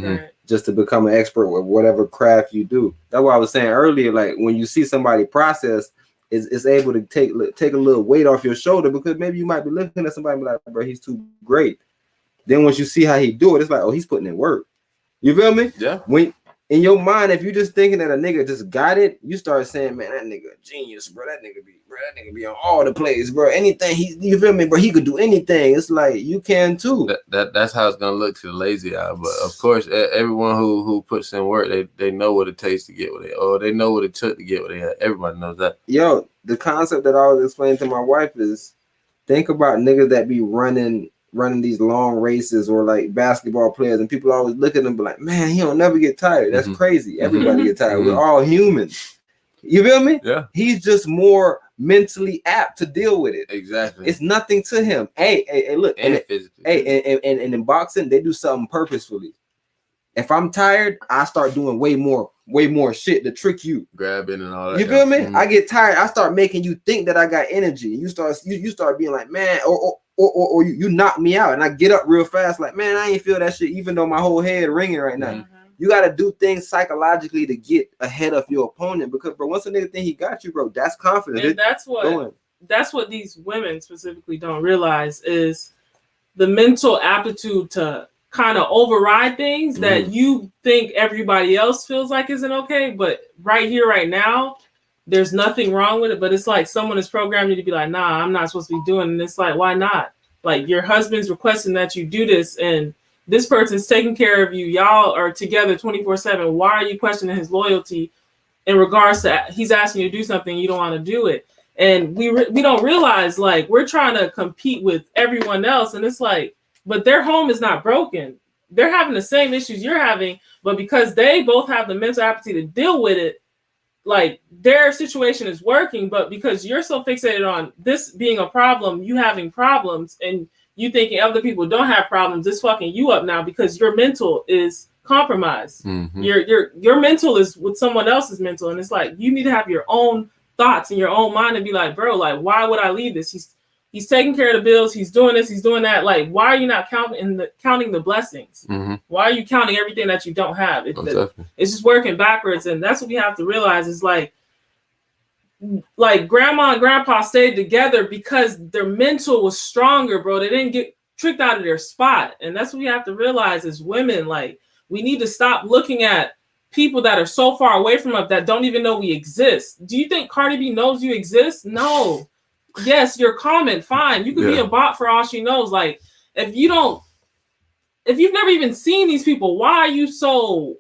just to become an expert with whatever craft you do. That's what I was saying earlier. Like when you see somebody process, is able to take a little weight off your shoulder because maybe you might be looking at somebody and be like, bro, he's too great. Then once you see how he do it, it's like, oh, he's putting in work. You feel me? Yeah. When in your mind, if you just thinking that a nigga just got it, you start saying, man, that nigga a genius, bro. That nigga be on all the plays, bro. Anything you feel me, bro? He could do anything. It's like you can too. That's how it's gonna look to the lazy eye. But of course, everyone who puts in work, they know what it takes to get what they know what it took to get what they had. Everybody knows that. Yo, the concept that I always explain to my wife is, think about niggas that be running these long races or like basketball players, and people always look at them and be like, man, he don't never get tired. That's crazy. Everybody get tired. We're all humans. You feel me? Yeah. He's just more mentally apt to deal with it. Exactly. It's nothing to him. Hey, look. And physically. Hey, and in boxing, they do something purposefully. If I'm tired, I start doing way more shit to trick you. Grabbing and all that. You feel me? I get tired. I start making you think that I got energy. You start being like, man, or you knock me out, and I get up real fast, like, man, I ain't feel that shit, even though my whole head ringing right now. You got to do things psychologically to get ahead of your opponent, because, bro, once a nigga think he got you, bro, that's confidence. And that's what these women specifically don't realize is the mental aptitude to kind of override things that you think everybody else feels like isn't okay, but right here, right now, there's nothing wrong with it. But it's like someone is programmed you to be like, nah, I'm not supposed to be doing it. And it's like, why not? Like, your husband's requesting that you do this, and this person's taking care of you. Y'all are together 24/7. Why are you questioning his loyalty in regards to he's asking you to do something, you don't want to do it? And we don't realize, like, we're trying to compete with everyone else, and it's like, but their home is not broken. They're having the same issues you're having, but because they both have the mental aptitude to deal with it, like, their situation is working, but because you're so fixated on this being a problem, you having problems, and you thinking other people don't have problems, it's fucking you up now because your mental is compromised. Your mental is with someone else's mental, and it's like you need to have your own thoughts in your own mind and be like, bro, like, why would I leave this? He's taking care of the bills, he's doing this, he's doing that. Like, why are you not counting the blessings? Why are you counting everything that you don't have? It's just working backwards, and that's what we have to realize is like grandma and grandpa stayed together because their mental was stronger, bro. They didn't get tricked out of their spot. And that's what we have to realize as women. Like, we need to stop looking at people that are so far away from us that don't even know we exist. Do you think Cardi B knows you exist? No. Yes, your comment, fine. You could be a bot for all she knows. Like, if you've never even seen these people, why are you so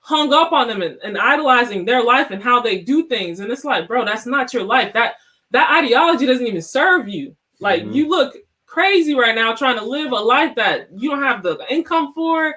hung up on them and idolizing their life and how they do things? And it's like, bro, that's not your life. That ideology doesn't even serve you. Like, you look crazy right now trying to live a life that you don't have the income for.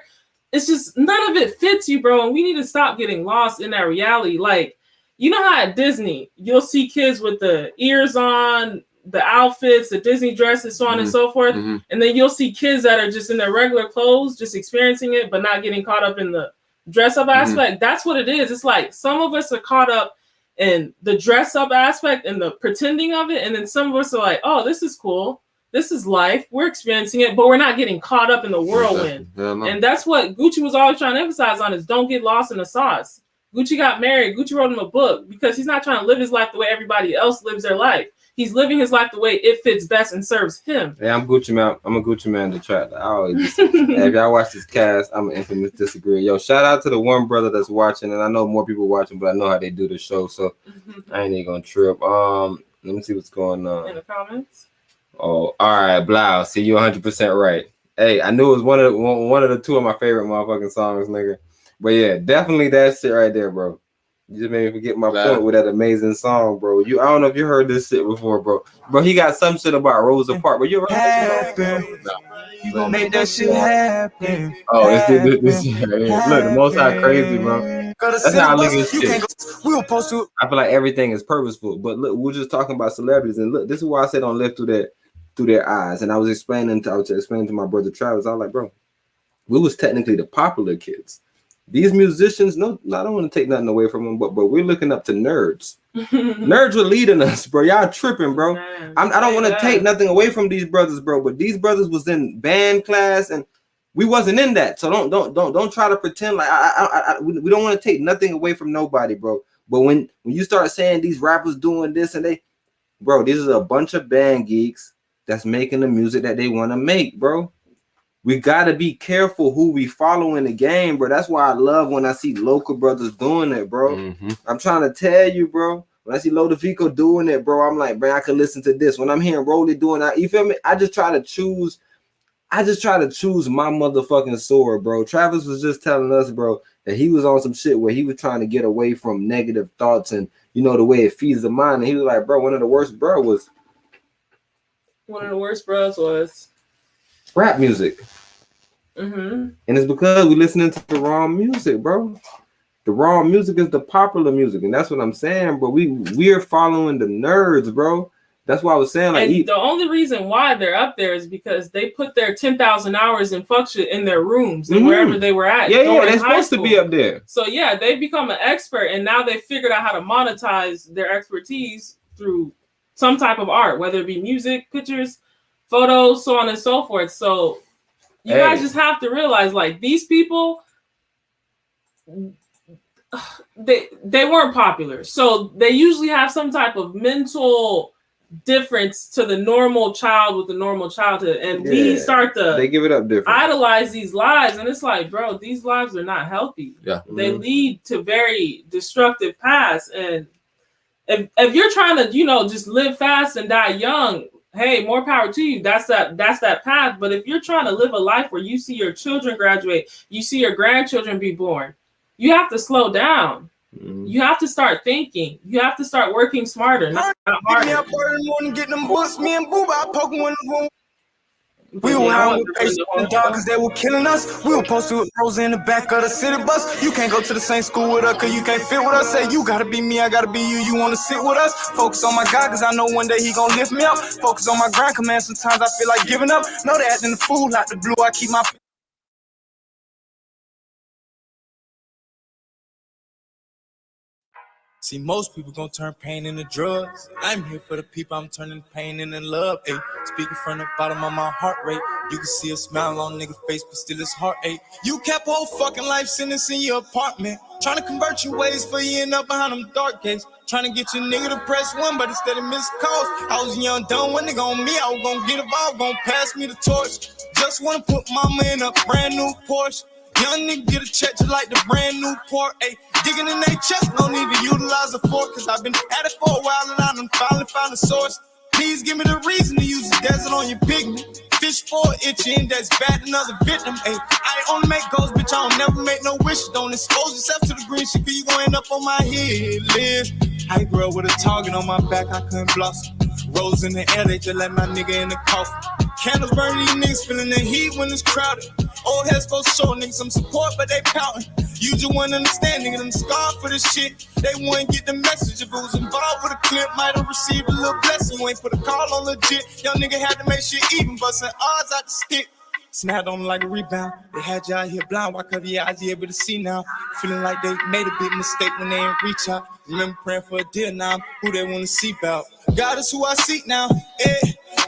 It's just, none of it fits you, bro. And we need to stop getting lost in that reality. Like, you know how at Disney, you'll see kids with the ears on, the outfits, the Disney dresses, so on and so forth. And then you'll see kids that are just in their regular clothes, just experiencing it, but not getting caught up in the dress up aspect. That's what it is. It's like some of us are caught up in the dress up aspect and the pretending of it. And then some of us are like, oh, this is cool. This is life. We're experiencing it, but we're not getting caught up in the whirlwind. And that's what Gucci was always trying to emphasize on is don't get lost in the sauce. Gucci got married. Gucci wrote him a book because he's not trying to live his life the way everybody else lives their life. He's living his life the way it fits best and serves him. Yeah, I'm Gucci man. I'm a Gucci man to track. I always if y'all watch this cast, I'm an infamous disagree. Yo, shout out to the one brother that's watching, and I know more people watching, but I know how they do the show, so I ain't even gonna trip. Let me see what's going on in the comments. Oh, all right, Blau. See, you're 100% right. Hey, I knew it was one of the two of my favorite motherfucking songs, nigga. But yeah, definitely that shit right there, bro. You just made me forget my point with that amazing song, bro. I don't know if you heard this shit before, bro. Bro, he got some shit about Rosa Parks, but you ever heard that shit? No. You gonna make that shit happen. Oh, this right here. Look, the Most High crazy, bro. That's how I look at shit. We were supposed to. I feel like everything is purposeful. But look, we're just talking about celebrities, and look, this is why I said don't live through their eyes. And I was explaining to my brother Travis. I was like, bro, we was technically the popular kids. These musicians, no, I don't want to take nothing away from them, but we're looking up to nerds. Nerds were leading us, bro. Y'all tripping, bro. I don't want to take nothing away from these brothers, bro. But these brothers was in band class, and we wasn't in that. So don't try to pretend like we don't want to take nothing away from nobody, bro. But when you start saying these rappers doing this and these are a bunch of band geeks that's making the music that they want to make, bro. We gotta be careful who we follow in the game, bro. That's why I love when I see local brothers doing it, bro. Mm-hmm. I'm trying to tell you, bro. When I see Lodovico doing it, bro, I'm like, man, I can listen to this. When I'm hearing Rollie doing that, you feel me? I just try to choose my motherfucking sword, bro. Travis was just telling us, bro, that he was on some shit where he was trying to get away from negative thoughts and the way it feeds the mind. And he was like, bro, one of the worst bros was rap music. Mm-hmm. And it's because we're listening to the wrong music, bro. The wrong music is the popular music, and that's what I'm saying, bro. We're following the nerds, bro. That's why I was saying, like, the only reason why they're up there is because they put their 10,000 hours in function in their rooms and wherever they were at. Yeah, they're supposed to be up there. So yeah, they've become an expert, and now they figured out how to monetize their expertise through some type of art, whether it be music, pictures, photos, so on and so forth. So you guys just have to realize, like, these people, they weren't popular. So they usually have some type of mental difference to the normal child with the normal childhood. And we start to they give it up different. Idolize these lives. And it's like, bro, these lives are not healthy. Yeah. They lead to very destructive paths. And if you're trying to, just live fast and die young, hey, more power to you. That's that path. But if you're trying to live a life where you see your children graduate, you see your grandchildren be born, you have to slow down. You have to start thinking. You have to start working smarter, not harder. Me up early morning, getting them books. Me and Booba out poking one in the room. We were out with patients in the dark because they were killing us. We were posted with Rosa in the back of the city bus. You can't go to the same school with us because you can't fit with us. Say you gotta be me, I gotta be you. You wanna sit with us? Focus on my God because I know one day he gonna lift me up. Focus on my grind, command. Sometimes I feel like giving up. Know they acting the fool like the blue. I keep my... See, most people gonna turn pain into drugs. I'm here for the people, I'm turning pain into love. Ay, speaking from the bottom of my heart rate. You can see a smile on nigga face, but still it's heartache. You kept whole fucking life sentence in your apartment. Trying to convert your ways for you end up behind them dark gates. Trying to get your nigga to press one, but instead of missed calls. I was young, dumb, when nigga on me, I was gonna get involved, gonna pass me the torch. Just wanna put mama in a brand new Porsche. Young nigga get a check just like the brand new port. Ayy, digging in their chest, no need to utilize a fork. Cause I've been at it for a while and I done finally found a source. Please give me the reason to use the desert on your pigment. Fish for itching, that's bad, another victim. Ayy, I only make goals, bitch, I don't never make no wishes. Don't expose yourself to the green shit, cause you gon' end up on my hit list. I grew up with a target on my back, I couldn't blossom. Rose in the air, they just let my nigga in the coffin. Candles burn, these niggas feeling the heat when it's crowded. Old heads supposed to show niggas some support, but they pouting. You just wouldn't understand, nigga, them scarred for this shit. They wouldn't get the message. If it was involved with a clip, might have received a little blessing. You ain't put a call on legit. Young nigga had to make shit even, busting odds out the stick. Snapped on like a rebound. They had you out here blind. Why cover your eyes? You able to see now. Feeling like they made a big mistake when they ain't reach out. Remember praying for a deal now. Who they want to see about. God is who I seek now.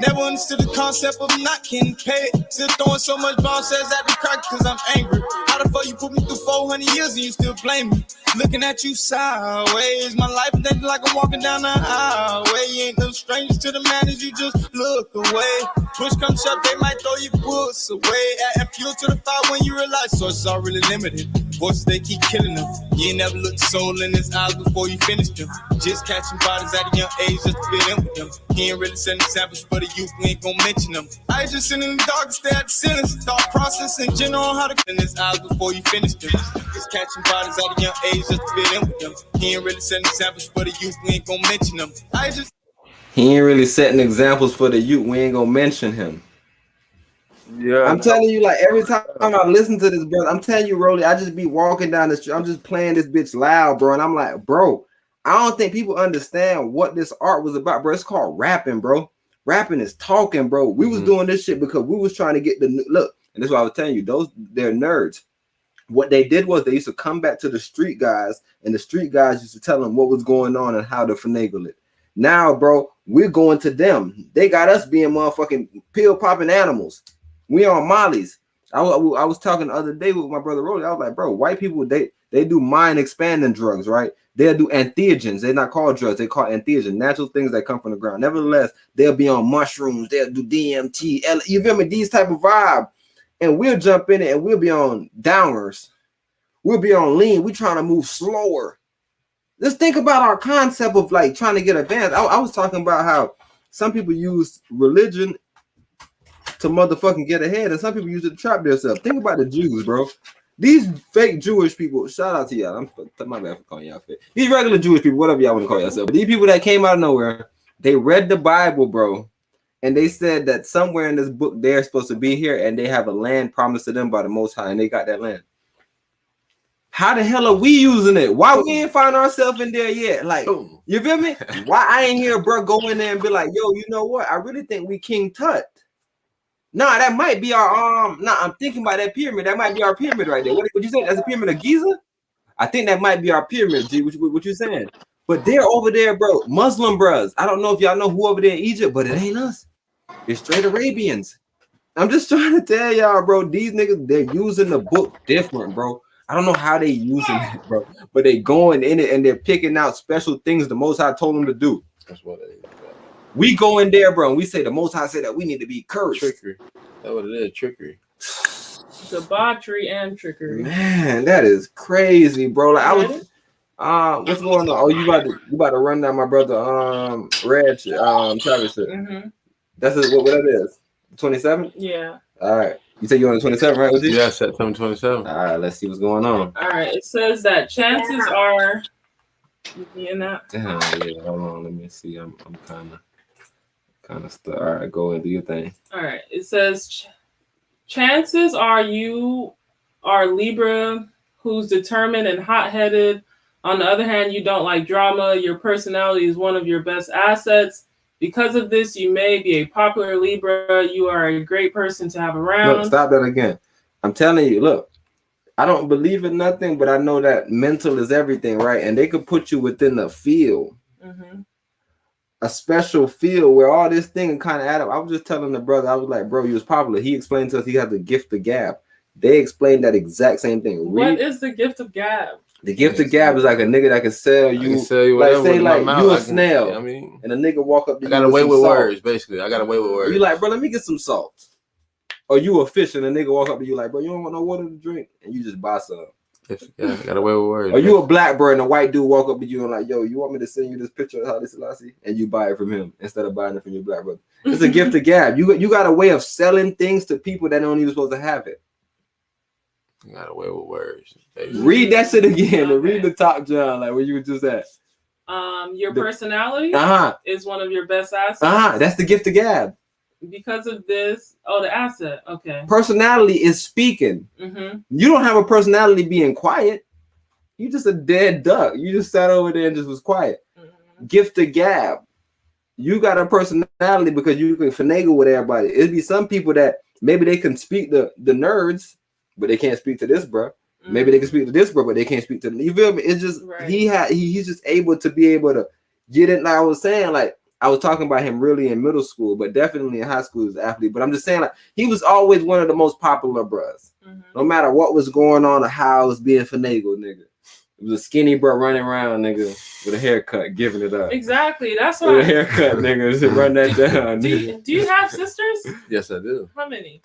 Never understood the concept of not getting paid. Still throwing so much bomb shells at the crack cause I'm angry. How the fuck you put me through 400 years and you still blame me? Looking at you sideways. My life is thinking like I'm walking down the highway. You ain't no strangers to the man as you just look away. Push comes up, they might throw your books away. Add fuel to the fire when you realize sources are really limited. Voices, they keep killing them. You ain't never looked soul in his eyes before you finish them. Just catching bodies at a young age just to fit in with them. He ain't really setting examples for the youth, we ain't gonna mention them. I just sit in the dark and stay at the ceilings. Thought process in general on how to in his eyes before you finish them. Just catching bodies at a young age just to fit in with them. He ain't really setting examples for the youth, we ain't gonna mention them. He ain't really setting examples for the youth, we ain't gonna mention him. Yeah, I'm telling you, like every time I listen to this, bro, I'm telling you, Rollie, I just be walking down the street, I'm just playing this bitch loud, bro, and I'm like, bro, I don't think people understand what this art was about, bro. It's called rapping, bro. Rapping is talking, bro. We was doing this shit because we was trying to get the look, and that's what I was telling you. They're nerds. What they did was they used to come back to the street guys, and the street guys used to tell them what was going on and how to finagle it. Now, bro, we're going to them. They got us being motherfucking pill popping animals. We on Molly's. I was talking the other day with my brother Rollie. I was like, bro, white people, they do mind expanding drugs, right? They'll do entheogens. They're not called drugs. They call entheogens, natural things that come from the ground. Nevertheless, they'll be on mushrooms. They'll do DMT. You feel me? These type of vibe. And we'll jump in it and we'll be on downers. We'll be on lean. We're trying to move slower. Let's think about our concept of like trying to get advanced. I was talking about how some people use religion to motherfucking get ahead, and some people use it to trap themselves. Think about the Jews, bro. These fake Jewish people, shout out to y'all. I'm my bad for calling y'all fake. These regular Jewish people, whatever y'all want to call yourself, but these people that came out of nowhere, they read the Bible, bro, and they said that somewhere in this book they're supposed to be here, and they have a land promised to them by the Most High, and they got that land. How the hell are we using it? Why we ain't find ourselves in there yet? Like, you feel me? Why I ain't hear bro go in there and be like, yo, you know what? I really think we King Tut. Nah, that might be our I'm thinking about that pyramid. That might be our pyramid right there. What you say? That's a pyramid of Giza? I think that might be our pyramid, G. What you saying? But they're over there, bro. Muslim bros. I don't know if y'all know who over there in Egypt, but it ain't us. It's straight Arabians. I'm just trying to tell y'all, bro. These niggas, they're using the book different, bro. I don't know how they using it, bro. But they going in it and they're picking out special things the Most High told them to do. That's what it is. We go in there, bro, and we say the Most High said that we need to be cursed. Trickery. That's what it is, trickery. Debauchery and trickery. Man, that is crazy, bro. Like I was what's going on? Oh, you about to run down my brother Red Travis shit. That's what that is. 27? Yeah. All right. You said you're on the 27, right? Yeah, September 27. All right, let's see what's going on. All right. It says that chances are in that. Yeah, hold on, let me see. I'm kind of stuck. All right, go and do your thing. All right. It says chances are you are Libra who's determined and hot-headed. On the other hand, you don't like drama. Your personality is one of your best assets. Because of this, you may be a popular Libra. You are a great person to have around. Look, stop that again. I'm telling you, look, I don't believe in nothing, but I know that mental is everything, right? And they could put you within a field, a special field where all this thing kind of add up. I was just telling the brother, I was like, bro, you was popular. He explained to us he had the gift of gab. They explained that exact same thing. What is the gift of gab? The gift of gab is like a nigga that can sell you, like say like you a snail, and a nigga walk up to you. I got away with words, basically. I got away with words. You like, bro, let me get some salt. Or you a fish and a nigga walk up to you like, bro, you don't want no water to drink, and you just buy some. Yeah, I got away with words. Or you a black bird and a white dude walk up to you and like, yo, you want me to send you this picture of Haile Selassie? And you buy it from him instead of buying it from your black brother. It's a gift of gab. You got a way of selling things to people that don't even supposed to have it. You got away with words. Basically. Read that shit again. Okay. And read the top, John, like where you were just at. Your personality is one of your best assets. That's the gift of gab. Because of this, the asset. Okay. Personality is speaking. You don't have a personality being quiet. You just a dead duck. You just sat over there and just was quiet. Gift of gab. You got a personality because you can finagle with everybody. It'd be some people that maybe they can speak the nerds, but they can't speak to this, bro. Maybe they can speak to this, bro, but they can't speak to. You feel me? It's just he's just able to be able to get it. Like I was saying, like I was talking about him really in middle school, but definitely in high school as an athlete. But I'm just saying, like he was always one of the most popular bros. No matter what was going on or how it was being finagled, nigga. It was a skinny bro running around, nigga, with a haircut, giving it up. Exactly. That's why. With a haircut, nigga, just run that down. Do you have sisters? Yes, I do. How many?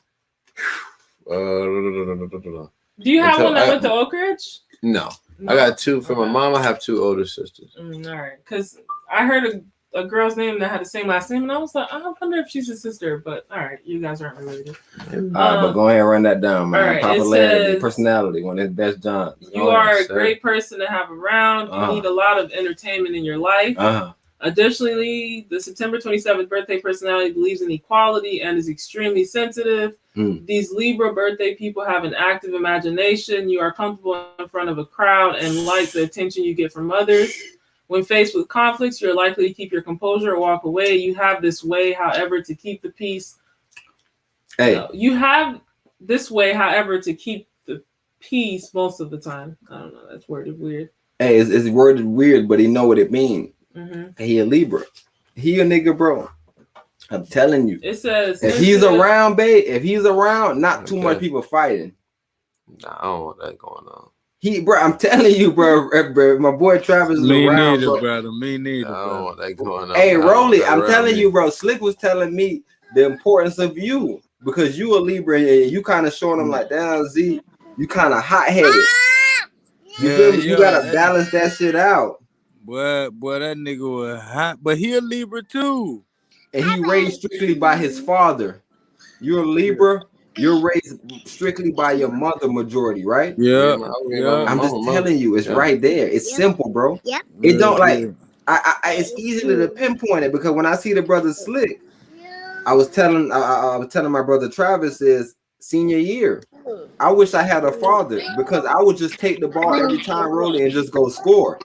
Do you have one that went to Oak Ridge? No. I got two from my mom. I have two older sisters. All right, because I heard a girl's name that had the same last name, and I was like, I wonder if she's a sister. But all right, you guys aren't related. But go ahead and run that down, man. All right, popularity, personality, one of his best Johns. You are a great person to have around. You need a lot of entertainment in your life. Additionally, the September 27th birthday personality believes in equality and is extremely sensitive. These Libra birthday people have an active imagination. You are comfortable in front of a crowd and like the attention you get from others. When faced with conflicts, you're likely to keep your composure or walk away. You have this way, however, to keep the peace. You have this way, however, to keep the peace most of the time. I don't know. That's worded weird. Hey, it's worded weird, but he know what it means. He a Libra. He a nigga, bro. I'm telling you. It says if he's around, babe. If he's around, not too much people fighting. Nah, I don't want that going on. Bro, I'm telling you, bro. My boy Travis is me around, neither, bro. Brother. Me neither. I don't want that going on. Hey, Rollie, I'm telling you, bro. Slick was telling me the importance of you because you a Libra and you kind of showing him like, damn, Z, you kind of hot headed. You feel me? You gotta balance that shit out. Boy, that nigga was hot, but he a Libra too. And he raised strictly by his father. You're a Libra. You're raised strictly by your mother majority, right? Yeah. I'm just telling you, it's right there. It's simple, bro. Yeah. It don't like. It's easy to pinpoint it because when I see the brother Slick, I was telling my brother Travis is senior year. I wish I had a father because I would just take the ball every time Rollie and just go score.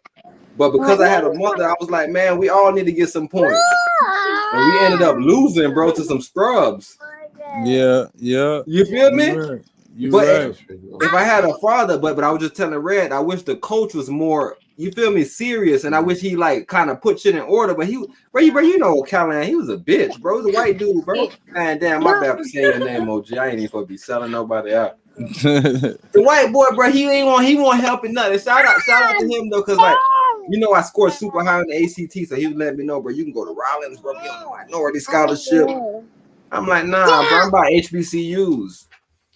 But because I had a mother, I was like, man, we all need to get some points. And we ended up losing, bro, to some scrubs. Yeah. You feel me? You right. If I had a father, but I was just telling Red, I wish the coach was more, you feel me, serious, and I wish he like kind of put shit in order. But bro, you know, Callahan, he was a bitch, bro. He was a white dude, bro. Man, damn, my bad for saying your name, OG. I ain't even supposed to be selling nobody out. The white boy, bro, he won't help it nothing. Shout out to him though, cause like, you know, I scored super high on the ACT, so he was letting me know, bro, you can go to Rollins, bro, be on the minority scholarship. I'm like, nah, bro, I'm about HBCUs.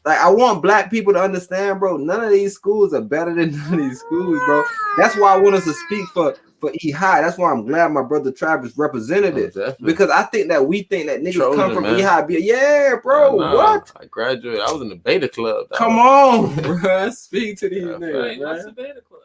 Like, I want black people to understand, bro, none of these schools are better than none of these schools, bro. That's why I want us to speak for E High. That's why I'm glad my brother Travis represented it. Because I think that niggas come from E High. Yeah, bro. What? I graduated. I was in the beta club. Come on, bro. Speak to these niggas. What's the beta club?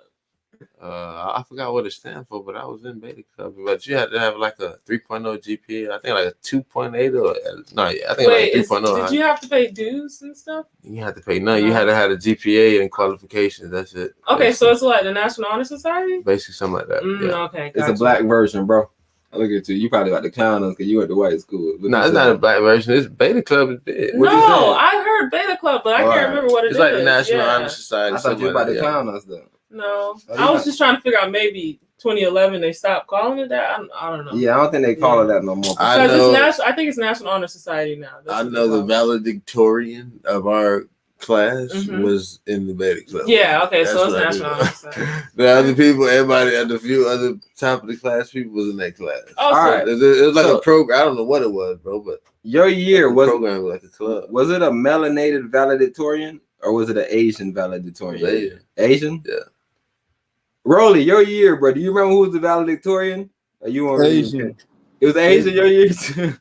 I forgot what it stands for, but I was in beta club. But you had to have like a 3.0 GPA. I think like a 2.8 or no, I think like 3.0. Did you have to pay dues and stuff? You had to pay none. You had to have a GPA and qualifications. That's it. Okay, basically. So it's like the National Honor Society? Basically something like that. Yeah. Okay, gotcha. It's a black version, bro. I look at you probably got the clown us because you went to white school. No, it's not a black version. It's Beta Club is big. No, I heard Beta Club, but I can't remember what it is. It's like the National Honor Society. I thought you were about to clown us though. No, I was just trying to figure out maybe 2011 they stopped calling it that. I don't know. Yeah, I don't think they call it that no more. I think it's National Honor Society now. I know the valedictorian of our class was in the Beta Club. Yeah, okay, so it's National Honor Society. The other people, everybody, and a few other top of the class people was in that class. Oh, all right. It was like a program. I don't know what it was, bro, but your year was program like a club. Was it a melanated valedictorian or was it an Asian valedictorian? Asian? Yeah. Rollie, your year, bro. Do you remember who was the valedictorian? Are you on Asian? It was Asian your year too.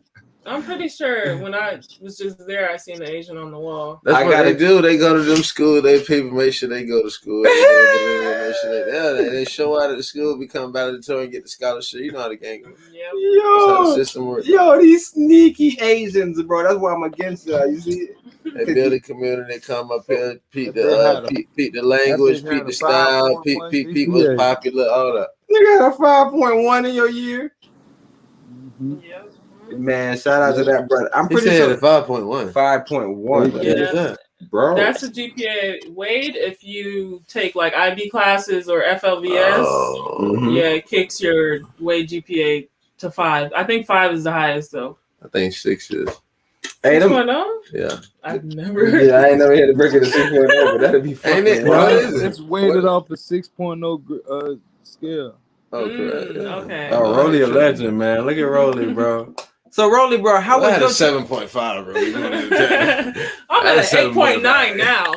I'm pretty sure when I was just there, I seen the Asian on the wall. That's what they do. They go to them schools. They people make sure they go to school. They show out at the school, become valedictorian, get the scholarship. You know how the gang goes. Yep. That's how the system works. Yo, these sneaky Asians, bro. That's why I'm against y'all. You see it? They build a community. They come up here, peep the language, peep the style, peep what's popular, all that. You got a 5.1 in your year. Yeah. Man, shout out to that brother. I'm pretty sure 5.1. 5.1. Yeah, bro. That's a GPA. Wade, if you take like IB classes or FLVS, yeah, it kicks your Wade GPA to 5. I think 5 is the highest though. I think 6 is. Hey, 6.0? Yeah. I've never. Yeah, I ain't never had to break it to 6.0, but that'd be fucking It's weighted off a 6.0 scale. Oh, correct. Yeah. Okay. Oh, Rollie a legend, man. Look at Rollie, bro. So, Rollie, bro, how was your 7.5, bro? I'm at 8.9 now.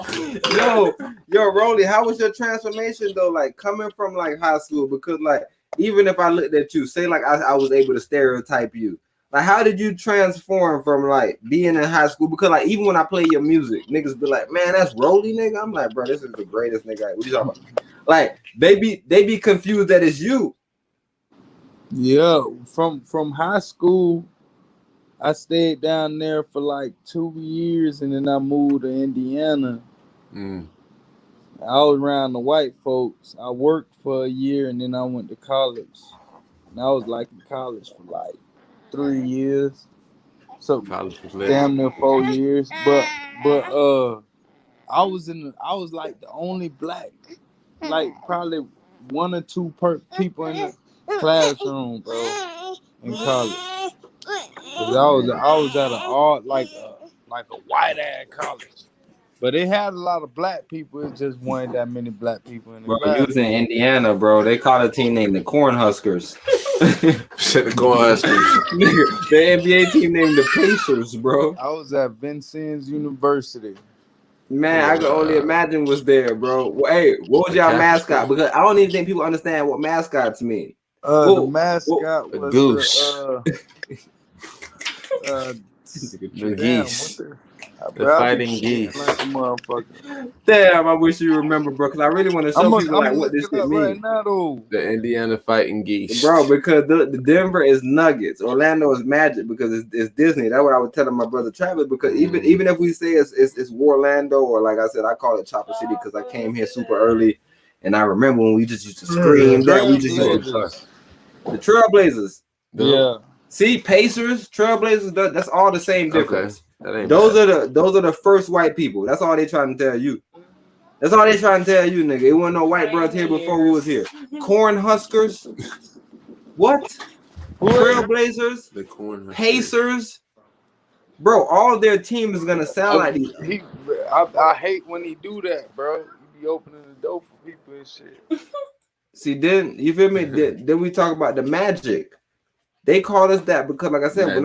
Yo, Rollie, how was your transformation though? Like coming from like high school, because like even if I looked at you, say like I was able to stereotype you. Like, how did you transform from like being in high school? Because like even when I play your music, niggas be like, "Man, that's Rollie, nigga." I'm like, "Bro, this is the greatest nigga." What you talking about? Like they be confused that it's you. Yeah, from high school, I stayed down there for like 2 years, and then I moved to Indiana. I was around the white folks. I worked for a year, and then I went to college. And I was like in college for like 3 years, so damn near 4 years. But I was like the only black, like probably 1 or 2 people in the classroom, bro, in college. I was at like a white ass college. But it had a lot of black people. It just wasn't that many black people in the class. You was in Indiana, bro. They called a team named the Cornhuskers. Shit, the Cornhuskers. Nigga, the NBA team named the Pacers, bro. I was at Vincennes University. Man, I can only imagine what's there, bro. Hey, what was y'all mascot? Because I don't even think people understand what mascots mean. The mascot was goose. The geese. The fighting geese. Like a motherfucker. Damn, I wish you remember, bro, because I really want to show people like what this could mean. Right now, though. The Indiana fighting geese. Bro, because the Denver is Nuggets. Orlando is Magic because it's Disney. That's what I was telling my brother Travis, because even if we say it's Warlando, or like I said, I call it Chopper City because I came here super early, and I remember when we just used to scream that we just used to the Trailblazers. Yeah. See, Pacers, Trailblazers, that's all the same difference. Okay. Those are the first white people. That's all they trying to tell you. That's all they trying to tell you, nigga. It wasn't no white brothers here before we was here. Cornhuskers. What? Trailblazers. The Cornhuskers. Pacers. Bro, all their team is gonna sound like these. I hate when he do that, bro. He be opening the door for people and shit. See, then you feel me? Then we talk about the Magic. They called us that because, like I said, when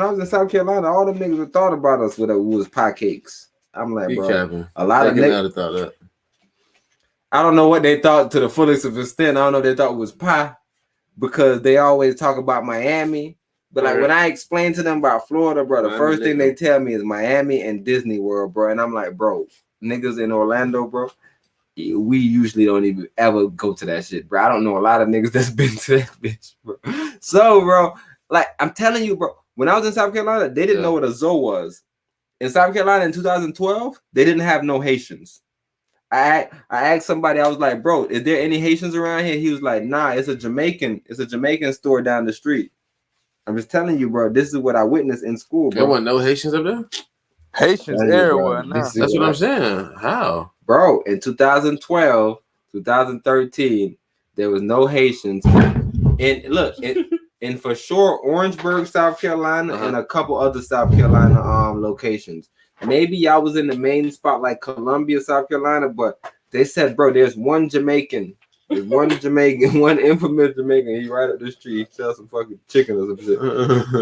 I was in South Carolina, all them niggas thought about us with was pie cakes. I'm like, bro, a lot of niggas thought that. I don't know what they thought to the fullest of extent. I don't know what they thought was pie, because they always talk about Miami. But like when I explain to them about Florida, bro, the first thing they tell me is Miami and Disney World, bro. And I'm like, bro, niggas in Orlando, bro, we usually don't even ever go to that shit, bro. I don't know a lot of niggas that's been to that bitch, bro. So, bro, like I'm telling you, bro, when I was in South Carolina, they didn't know what a zoo was. In South Carolina in 2012, they didn't have no Haitians. I asked somebody, I was like, bro, is there any Haitians around here? He was like, nah, it's a Jamaican store down the street. I'm just telling you, bro, this is what I witnessed in school, bro. There wasn't no Haitians up there? Haitians everywhere now. That's what I'm saying. How? Bro, in 2012, 2013, there was no Haitians. And look, in for sure, Orangeburg, South Carolina, and a couple other South Carolina locations. Maybe y'all was in the main spot like Columbia, South Carolina, but they said, bro, there's one Jamaican. There's one Jamaican, one infamous Jamaican. He right up the street, he sells some fucking chicken or some shit.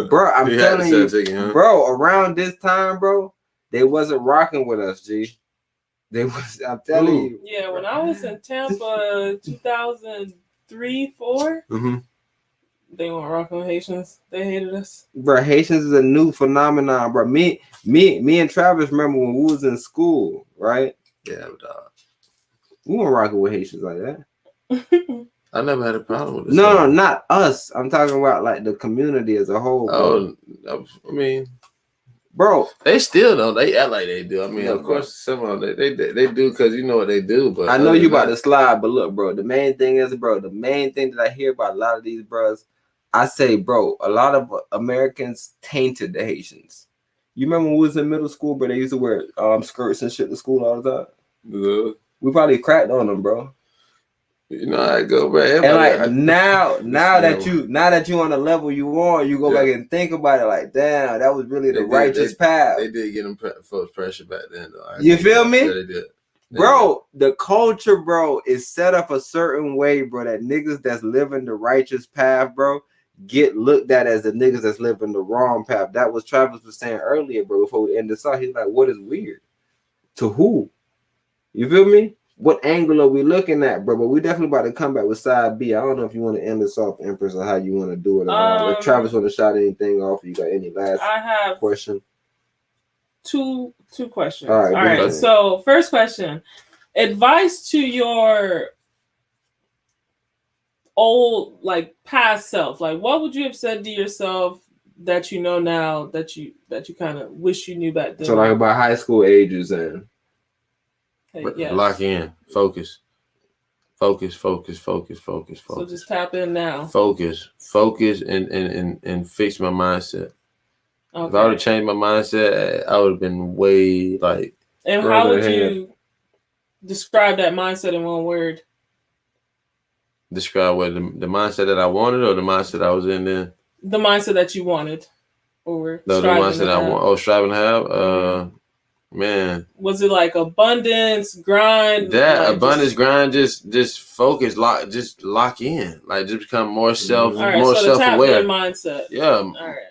Bro, I'm telling you, chicken, bro, around this time, bro, they wasn't rocking with us, G. They was, I'm telling you. Yeah, when I was in Tampa 2003, 4, they weren't rocking with Haitians. They hated us. Bro, Haitians is a new phenomenon, bro. Me and Travis remember when we was in school, right? Yeah, we weren't rocking with Haitians like that. I never had a problem with this. No, not us. I'm talking about like the community as a whole. Bro. Oh, I mean, bro, they still don't. They act like they do. I mean, of course, some of them they do because you know what they do. But I know you about to slide. But look, bro, the main thing that I hear about a lot of these bros, I say, bro, a lot of Americans tainted the Haitians. You remember when we was in middle school, bro? They used to wear skirts and shit to school all the time. Yeah. We probably cracked on them, bro. You know how I go, bro. And like now that you on the level you want, you go back and think about it. Like, damn, that was really the righteous path. They did get them folks pressure back then, though. You feel me? Yeah, they did. Bro, the culture, bro, is set up a certain way, bro, that niggas that's living the righteous path, bro, get looked at as the niggas that's living the wrong path. That was Travis was saying earlier, bro, before we end this off. He's like, what is weird? To who? You feel me? What angle are we looking at, bro? But we definitely about to come back with side B. I don't know if you want to end this off, Empress, or how you want to do it. If Travis want to shout anything off, you got any last question? Two questions. All right. So first question: advice to your old, like, past self. Like, what would you have said to yourself that you know now that you kind of wish you knew back then? So like about high school ages and. Yes. Lock in, focus. So just tap in now. Focus, and fix my mindset. Okay. If I would have changed my mindset, I would have been way like. And how would you describe that mindset in one word? Describe what the mindset that I wanted, or the mindset I was in then. The mindset that you wanted, or the mindset I want. Oh, striving to have. Man, was it like abundance, grind? That like abundance, grind, just focus, lock in, like just become more self-aware mindset. Yeah,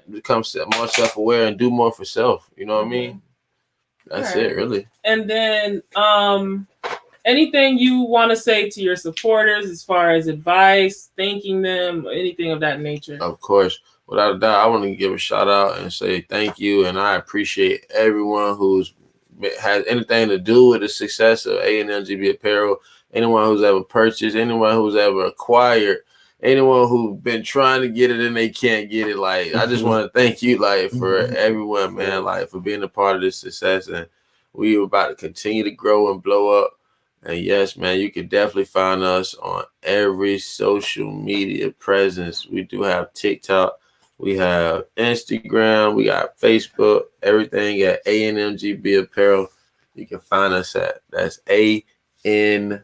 become more self-aware and do more for self. You know what I mean? That's it, really. And then, anything you want to say to your supporters as far as advice, thanking them, anything of that nature? Of course. Without a doubt, I want to give a shout out and say thank you, and I appreciate everyone who's has anything to do with the success of ANMGB Apparel, anyone who's ever purchased, anyone who's ever acquired, anyone who's been trying to get it and they can't get it. Like, I just want to thank you, like, for everyone, man, like, for being a part of this success. And we are about to continue to grow and blow up. And yes, man, you can definitely find us on every social media presence. We do have TikTok. We have Instagram, we got Facebook, everything at ANMGB Apparel. You can find us at, that's ANMGB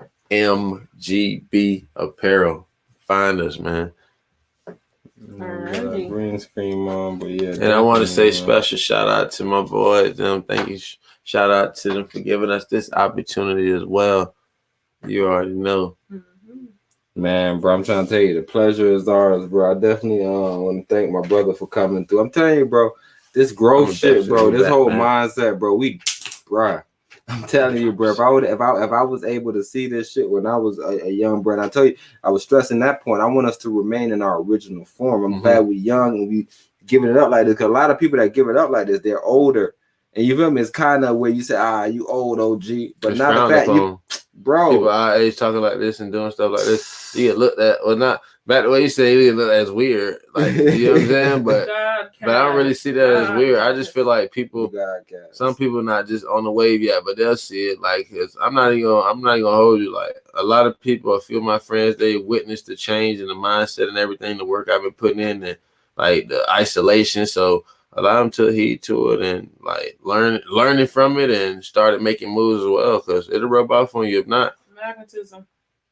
Apparel. Find us, man. Green screen on, but yeah. And I want to say special shout out to my boys. Thank you. Shout out to them for giving us this opportunity as well. You already know. Man, bro, I'm trying to tell you, the pleasure is ours, bro. I definitely want to thank my brother for coming through. I'm telling you, bro, this growth shit, bro, this whole mindset, bro, I'm telling you, bro, if I was able to see this shit when I was a young bro, and I tell you, I was stressing that point. I want us to remain in our original form. I'm glad we young and we giving it up like this, because a lot of people that give it up like this, they're older. And you feel me? It's kind of where you say, you old OG, but it's not the fact you, bro. People our age talking like this and doing stuff like this, you get looked at, or not. Back the way you say, you get looked at as weird, like, you know what I'm saying? But I don't really see that as weird. I just feel like people, some people not just on the wave yet, but they'll see it. Like, I'm not even gonna hold you. Like, a lot of people, I feel my friends, they witnessed the change in the mindset and everything, the work I've been putting in, and like the isolation. So allow them to heed to it and like learning from it and started making moves as well, because it'll rub off on you if not. Magnetism.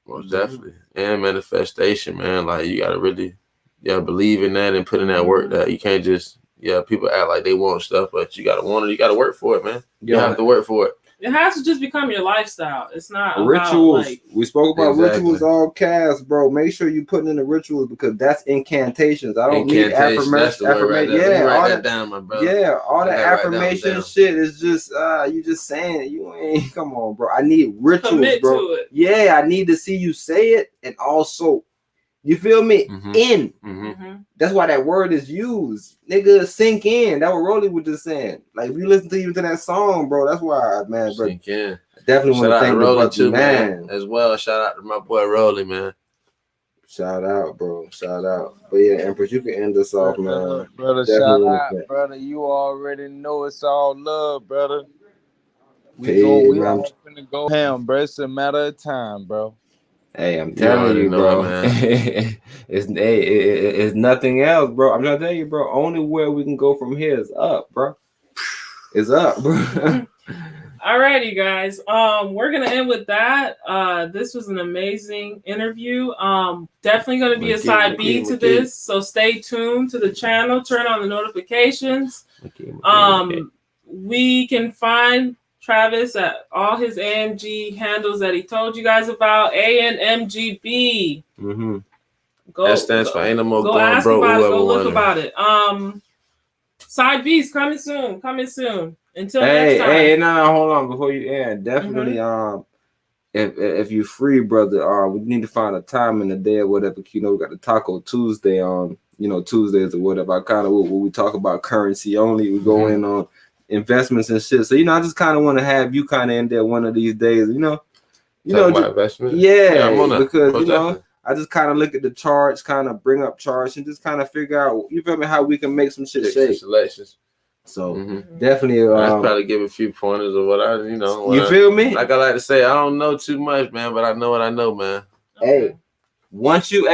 Most definitely. And manifestation, man. Like, you gotta really believe in that and put in that work. That you can't just people act like they want stuff, but you gotta want it, you gotta work for it, man. You have to work for it. It has to just become your lifestyle. It's not rituals. About, like, we spoke about rituals, all cast, bro. Make sure you putting in the rituals, because that's incantations. I don't need affirmation. Right, write that down, my brother. Yeah, all the affirmation shit is just you just saying it. You ain't, come on, bro. I need rituals, commit bro. To it. Yeah, I need to see you say it, and also, you feel me? That's why that word is used. Nigga, sink in. That's what Rollie was just saying. Like, if you listen to even to that song, bro, that's why, man, bro. Sink in. Definitely want to thank Rollie too, man. As well. Shout out to my boy Rollie, man. Shout out, bro. Shout out. But yeah, Empress, you can end us off, man. Brother, shout out, brother. You already know it's all love, brother. We all finna go ham, bro. It's a matter of time, bro. Hey, I'm telling you, bro. Man. It's nothing else, bro. I'm trying to tell you, bro. Only where we can go from here is up, bro. It's up, bro. Alrighty, guys. We're gonna end with that. This was an amazing interview. Definitely gonna be a side B to this, so stay tuned to the channel. Turn on the notifications. We can find Travis at all his AMG handles that he told you guys about. ANMGB. Mm-hmm. That stands for Ain't No More Going Broke. Go look about it. Side B's coming soon. Until next time. Hey, no, hold on before you end. Definitely, if you're free, brother, we need to find a time in the day or whatever. You know, we got the Taco Tuesday on, Tuesdays or whatever. I kind of when we talk about currency only, we go in on investments and shit. So I just kind of want to have you kind of in there one of these days. About investment. Yeah, because I just kind of look at the charts, kind of bring up charts, and just kind of figure out, you feel me, how we can make some shit shake. Selections. So definitely, I'd probably give a few pointers of what I, you feel me? Like I like to say, I don't know too much, man, but I know what I know, man. Hey, once you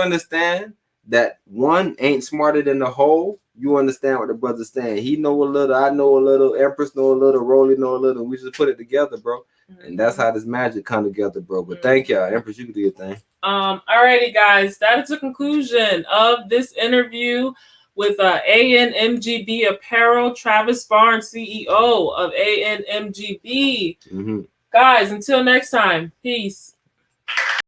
understand that one ain't smarter than the whole, you understand what the brother's saying. He know a little, I know a little, Empress know a little, Rollie know a little. We just put it together, bro. And that's how this magic come together, bro. But thank y'all, Empress. You can do your thing. Alrighty, guys. That is the conclusion of this interview with ANMGB Apparel, Travis Barnes, CEO of ANMGB. Guys, until next time, peace.